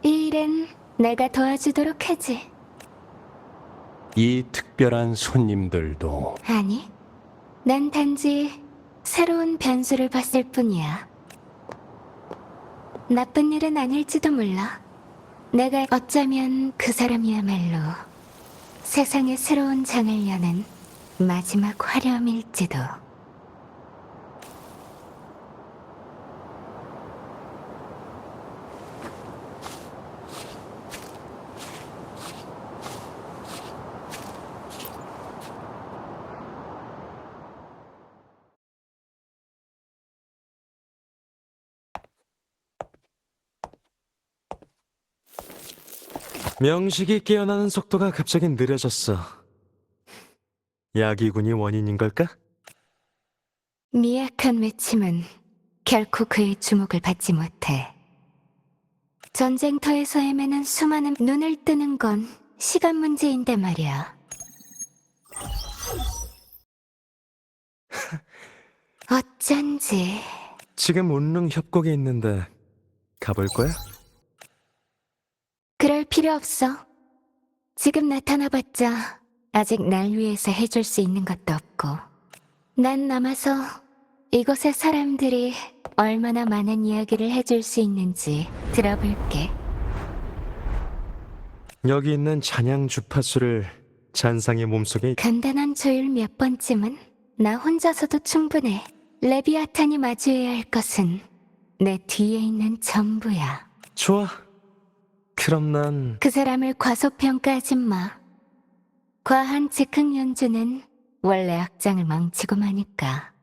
이 일은 내가 도와주도록 하지. 이 특별한 손님들도 아니, 난 단지 새로운 변수를 봤을 뿐이야. 나쁜 일은 아닐지도 몰라. 내가 어쩌면 그 사람이야말로 세상의 새로운 장을 여는 마지막 화렴일지도. 명식이 깨어나는 속도가 갑자기 느려졌어. 야기군이 원인인 걸까? 미약한 외침은 결코 그의 주목을 받지 못해. 전쟁터에서 헤매는 수많은 눈을 뜨는 건 시간 문제인데 말이야. 어쩐지 지금 운릉 협곡에 있는데 가볼 거야? 그럴 필요 없어. 지금 나타나봤자 아직 날 위해서 해줄 수 있는 것도 없고. 난 남아서 이곳의 사람들이 얼마나 많은 이야기를 해줄 수 있는지 들어볼게. 여기 있는 잔향 주파수를 잔상의 몸속에 간단한 조율 몇 번쯤은 나 혼자서도 충분해. 레비아탄이 마주해야 할 것은 내 뒤에 있는 전부야. 좋아. 그럼 난 그 사람을 과소평가하지 마. 과한 즉흥 연주는 원래 악장을 망치고 마니까.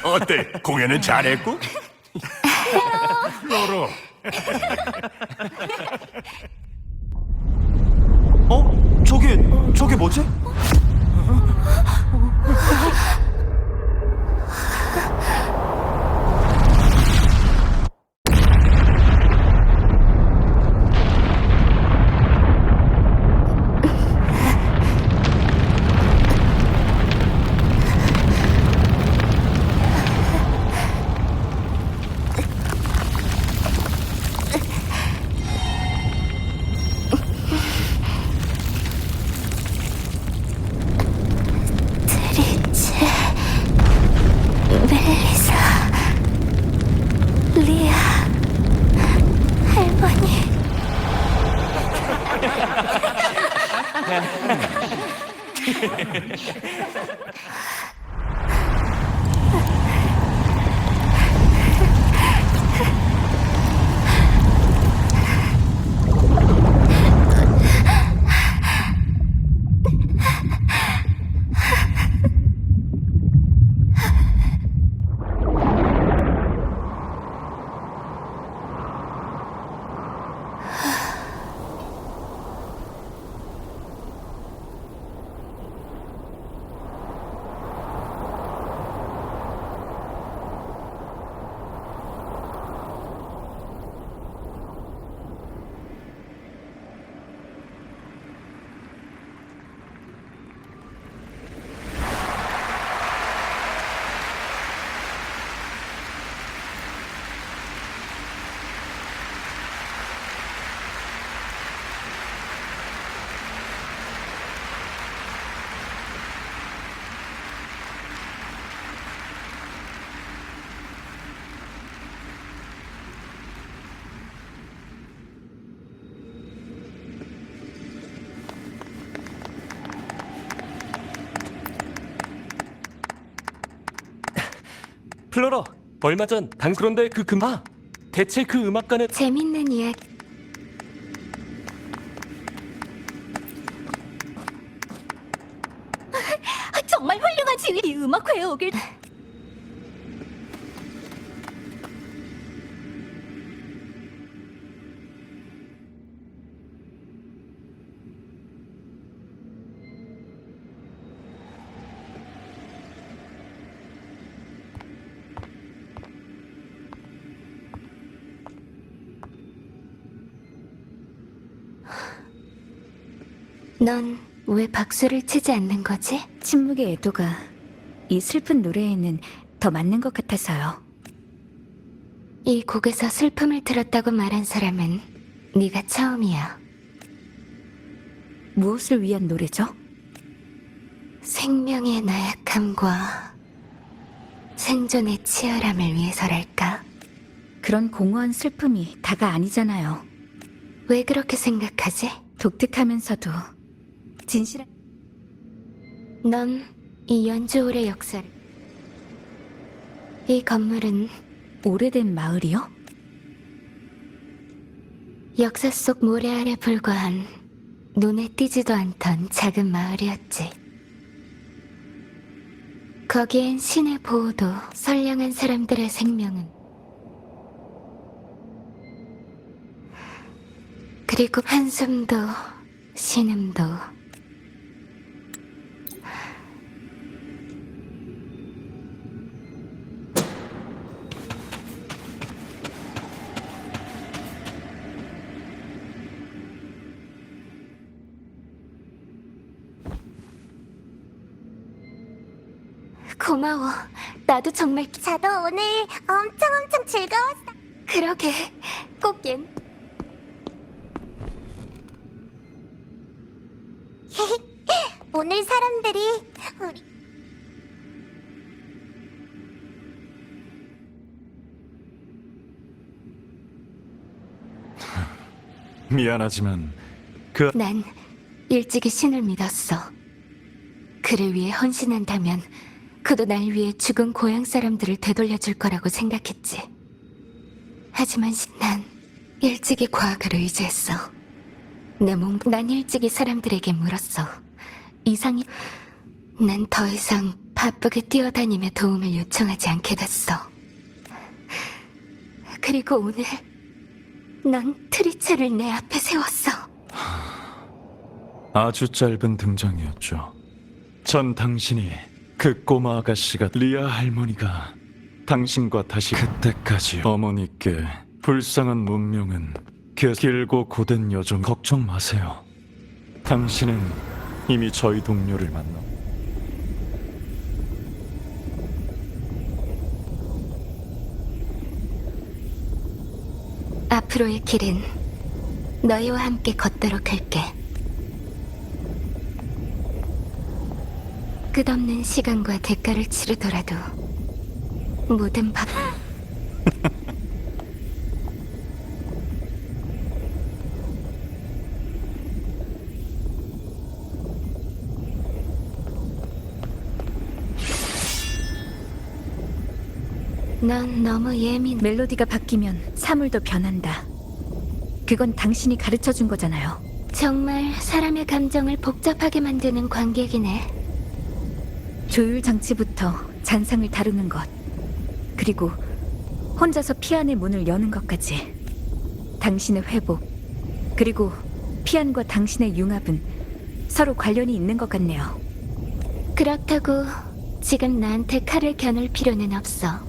어때? 공연은 잘했고? 로로. 어? 저게 뭐지? 멜리사, 리아, 할머니. 플로러, 얼마 전 그런데 그 금화 대체 그 음악가는 재밌는 이야기. 정말 훌륭한 지휘 음악회에 오길. 넌 왜 박수를 치지 않는 거지? 침묵의 애도가 이 슬픈 노래에는 더 맞는 것 같아서요. 이 곡에서 슬픔을 들었다고 말한 사람은 네가 처음이야. 무엇을 위한 노래죠? 생명의 나약함과 생존의 치열함을 위해서랄까? 그런 공허한 슬픔이 다가 아니잖아요. 왜 그렇게 생각하지? 독특하면서도 진실한. 넌 이 연주홀의 역사를, 이 건물은 오래된 마을이요? 역사 속 모래 아래 불과한 눈에 띄지도 않던 작은 마을이었지. 거기엔 신의 보호도 선량한 사람들의 생명은, 그리고 한숨도 신음도 고마워. 나도 정말 저도 오늘 엄청 즐거웠어. 그러게 꼭 오늘 사람들이 우리 미안하지만 난 일찍이 신을 믿었어. 그를 위해 헌신한다면 그도 날 위해 죽은 고향 사람들을 되돌려줄 거라고 생각했지. 하지만 난 일찍이 과학을 의지했어. 난 일찍이 사람들에게 물었어. 이상이... 난 더 이상 바쁘게 뛰어다니며 도움을 요청하지 않게 됐어. 그리고 오늘 넌 트리체를 내 앞에 세웠어. 아주 짧은 등장이었죠. 전 당신이 그 꼬마 아가씨가 리아 할머니가 당신과 다시 그때까지 어머니께 불쌍한 문명은 길고 고된 여정 걱정 마세요. 당신은 이미 저희 동료를 만나 앞으로의 길은 너희와 함께 걷도록 할게. 끝없는 시간과 대가를 치르더라도 모든 밥... 넌 너무 멜로디가 바뀌면 사물도 변한다. 그건 당신이 가르쳐준 거잖아요. 정말 사람의 감정을 복잡하게 만드는 관객이네. 조율 장치부터 잔상을 다루는 것, 그리고 혼자서 피안의 문을 여는 것까지. 당신의 회복, 그리고 피안과 당신의 융합은 서로 관련이 있는 것 같네요. 그렇다고 지금 나한테 칼을 겨눌 필요는 없어.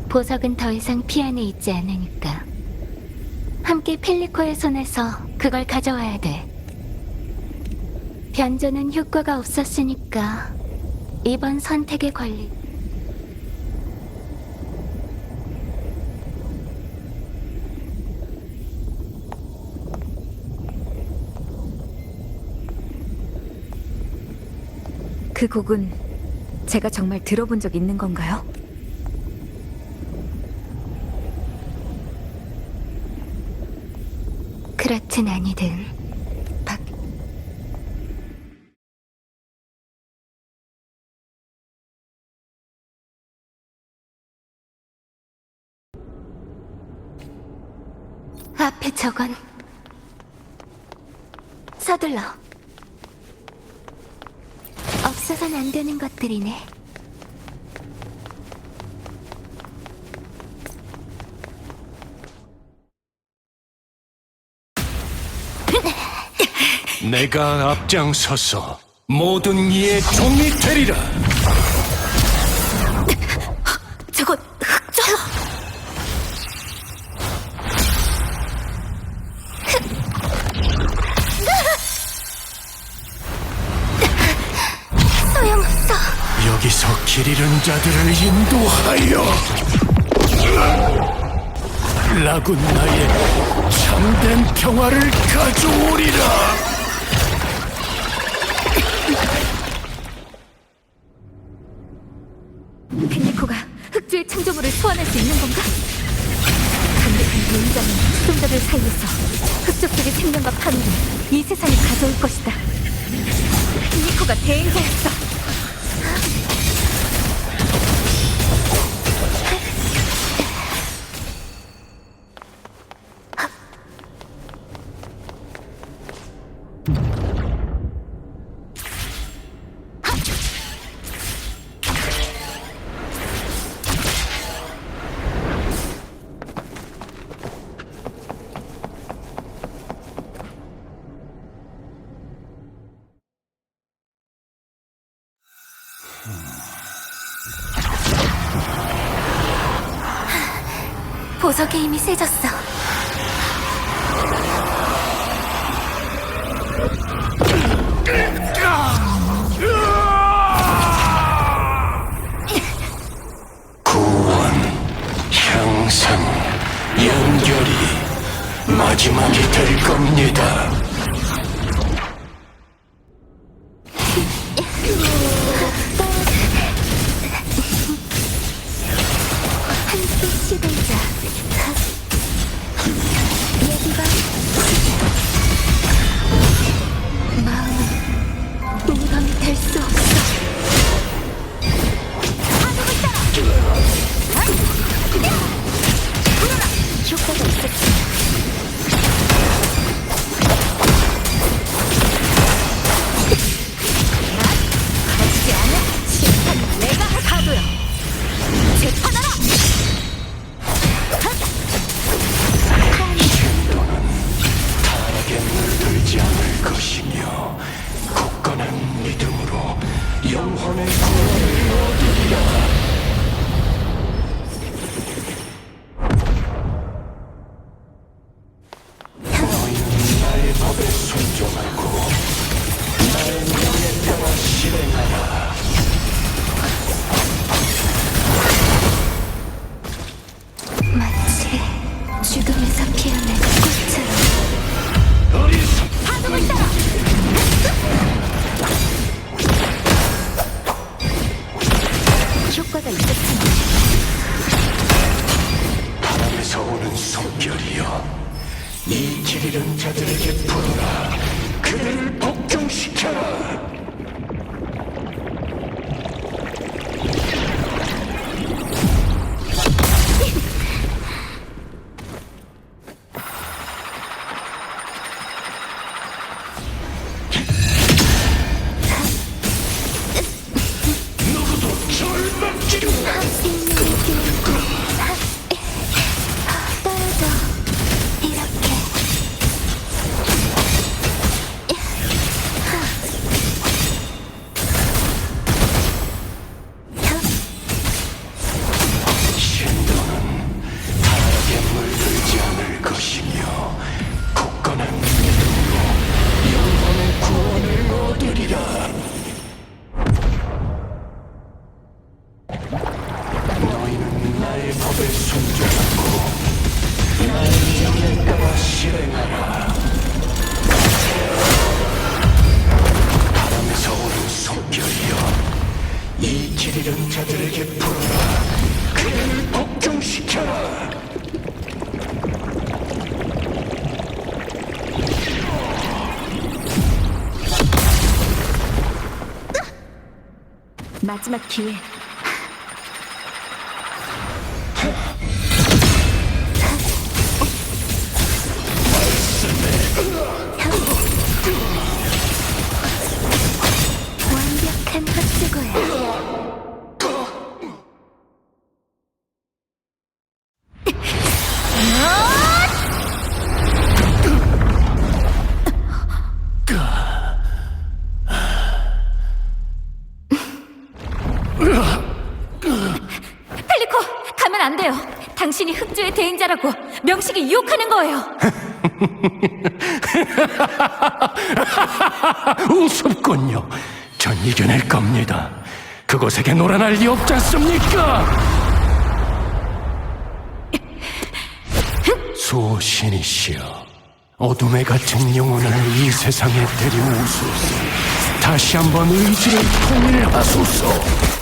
보석은 더 이상 피안에 있지 않으니까. 함께 펠리코의 손에서 그걸 가져와야 돼. 변조는 효과가 없었으니까 이번 선택의 권리... 그 곡은 제가 정말 들어본 적 있는 건가요? 그렇든 아니든 앞에 저건 서둘러. 없어선 안 되는 것들이네. 내가 앞장서서 모든 이의 종이 되리라. 저거 흑저. 소용없어. 여기서 길 잃은 자들을 인도하여 라군나의 참된 평화를 가져오리라. 핀리코가 흑주의 창조물을 소환할 수 있는 건가? 강력한 용자는 수종자들 사이에서 흑조 속의 생명과 파멸을 이 세상에 가져올 것이다. 핀리코가 대행자였어. 보석의 힘이 세졌어. 구원, 향상, 연결이 마지막이 될 겁니다. 함께 시들자. 여기가 마음은 무덤이 될 수 없어. 효과가 있었지. 가지지 않아? 심판은 내가 가도요. 재판하라! 타락에 물들지 않을 것이며 굳건한 믿음으로 영혼의 구원을 얻으리라. 너희는 나의 법에 순종하고 나의 명에 따라 실행하라. 마치 죽음에서 피어난 꽃처럼. 파동을 따라! 효과가 있었지. 바람에서 오는 숨결이여, 이 길 잃은 자들에게 부르라. 그들을 복종시켜라. 떨어져. 이렇게. 신도는 타락에 물들지 않을 것이며 굳건한 믿음으로 영혼의 구원을 얻으리라. 너희는 나의 법에 순종하고 나의 명에 따라 실행하라. 바람에서 오는 숨결이여, 이 길 잃은 자들에게 부르라. 그들을 복종시켜라. 마지막 기회. 당신이 흑주의 대행자라고 명식이 유혹하는 거예요. 우습군요. 전 이겨낼 겁니다. 그곳에게 놀아날 리 없지 않습니까? 소신이시여, 어둠에 갇힌 영혼을 이 세상에 데려오소서. 다시 한번 의지를 통일하소서.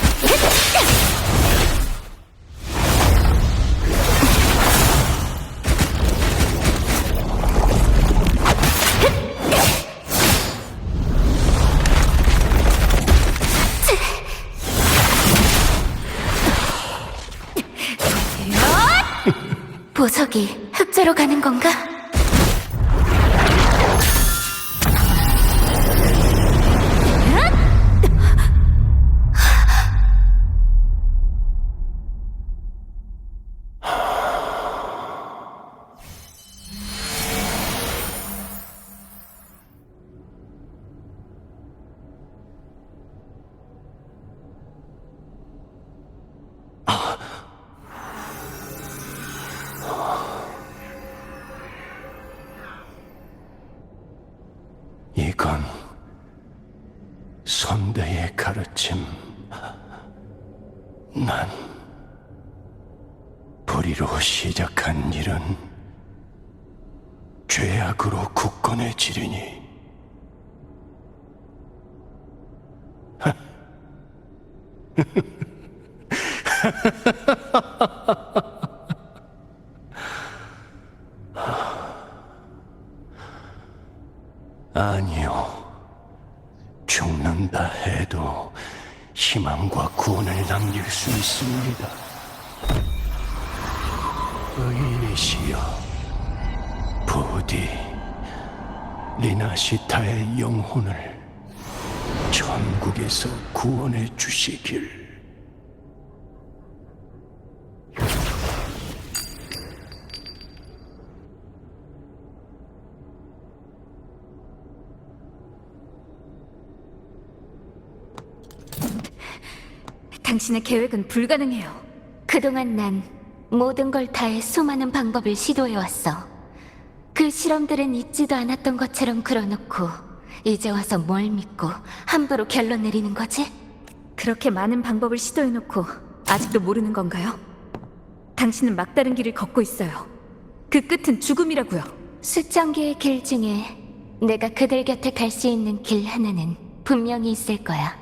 보석이 흑제로 가는 건가? 이건 선대의 가르침. 난 불의로 시작한 일은 죄악으로 굳건해지리니. 아니요. 죽는다 해도 희망과 구원을 남길 수 있습니다. 의인이시여, 부디 리나시타의 영혼을 천국에서 구원해 주시길. 당신의 계획은 불가능해요. 그동안 난 모든 걸 다해 수많은 방법을 시도해왔어. 그 실험들은 있지도 않았던 것처럼 그려놓고 이제 와서 뭘 믿고 함부로 결론 내리는 거지? 그렇게 많은 방법을 시도해놓고 아직도 모르는 건가요? 당신은 막다른 길을 걷고 있어요. 그 끝은 죽음이라고요. 수천 개의 길 중에 내가 그들 곁에 갈 수 있는 길 하나는 분명히 있을 거야.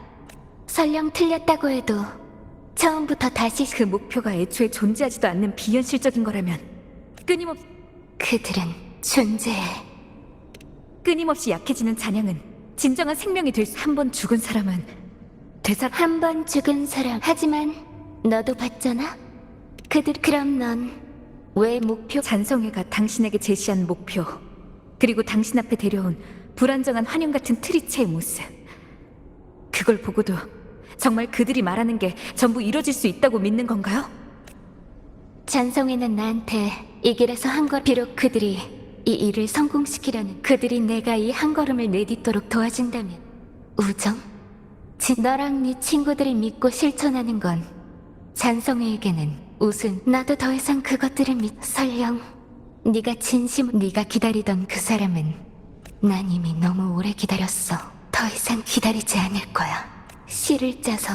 설령 틀렸다고 해도 처음부터 다시 그 목표가 애초에 존재하지도 않는 비현실적인 거라면 그들은 존재해. 끊임없이 약해지는 잔향은 진정한 생명이 될 수. 한 번 죽은 사람은 한 번 죽은 사람. 하지만 너도 봤잖아? 그럼 넌 왜 잔성회가 당신에게 제시한 목표, 그리고 당신 앞에 데려온 불안정한 환영 같은 트리체의 모습, 그걸 보고도 정말 그들이 말하는 게 전부 이뤄질 수 있다고 믿는 건가요? 잔성회는 나한테 이 길에서 한 걸, 비록 그들이 이 일을 성공시키려는, 그들이 내가 이 한 걸음을 내딛도록 도와준다면 우정? 너랑 네 친구들이 믿고 실천하는 건 잔성회에게는 우승. 나도 더 이상 그것들을 설령 네가 네가 기다리던 그 사람은 난 이미 너무 오래 기다렸어. 더 이상 기다리지 않을 거야. 시를 짜서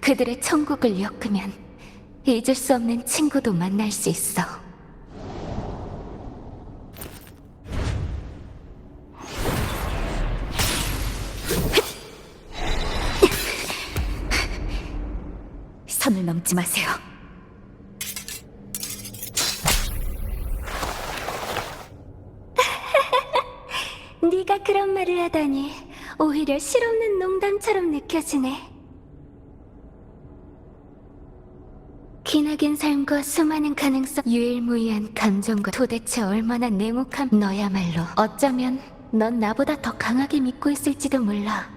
그들의 천국을 엮으면 잊을 수 없는 친구도 만날 수 있어. 선을 넘지 마세요. 네가 그런 말을 하다니 오히려 실없는 농담처럼 느껴지네. 기나긴 삶과 수많은 가능성, 유일무이한 감정과 도대체 얼마나 냉혹한. 너야말로 어쩌면 넌 나보다 더 강하게 믿고 있을지도 몰라.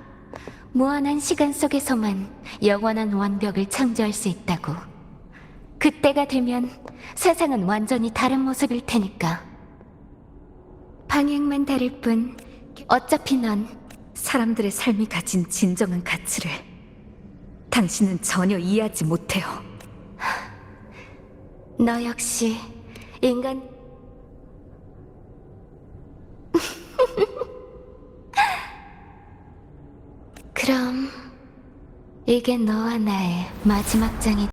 무한한 시간 속에서만 영원한 완벽을 창조할 수 있다고. 그때가 되면 세상은 완전히 다른 모습일 테니까. 방향만 다를 뿐. 어차피 넌 사람들의 삶이 가진 진정한 가치를 당신은 전혀 이해하지 못해요. 너 역시 인간 그럼 이게 너와 나의 마지막 장이다.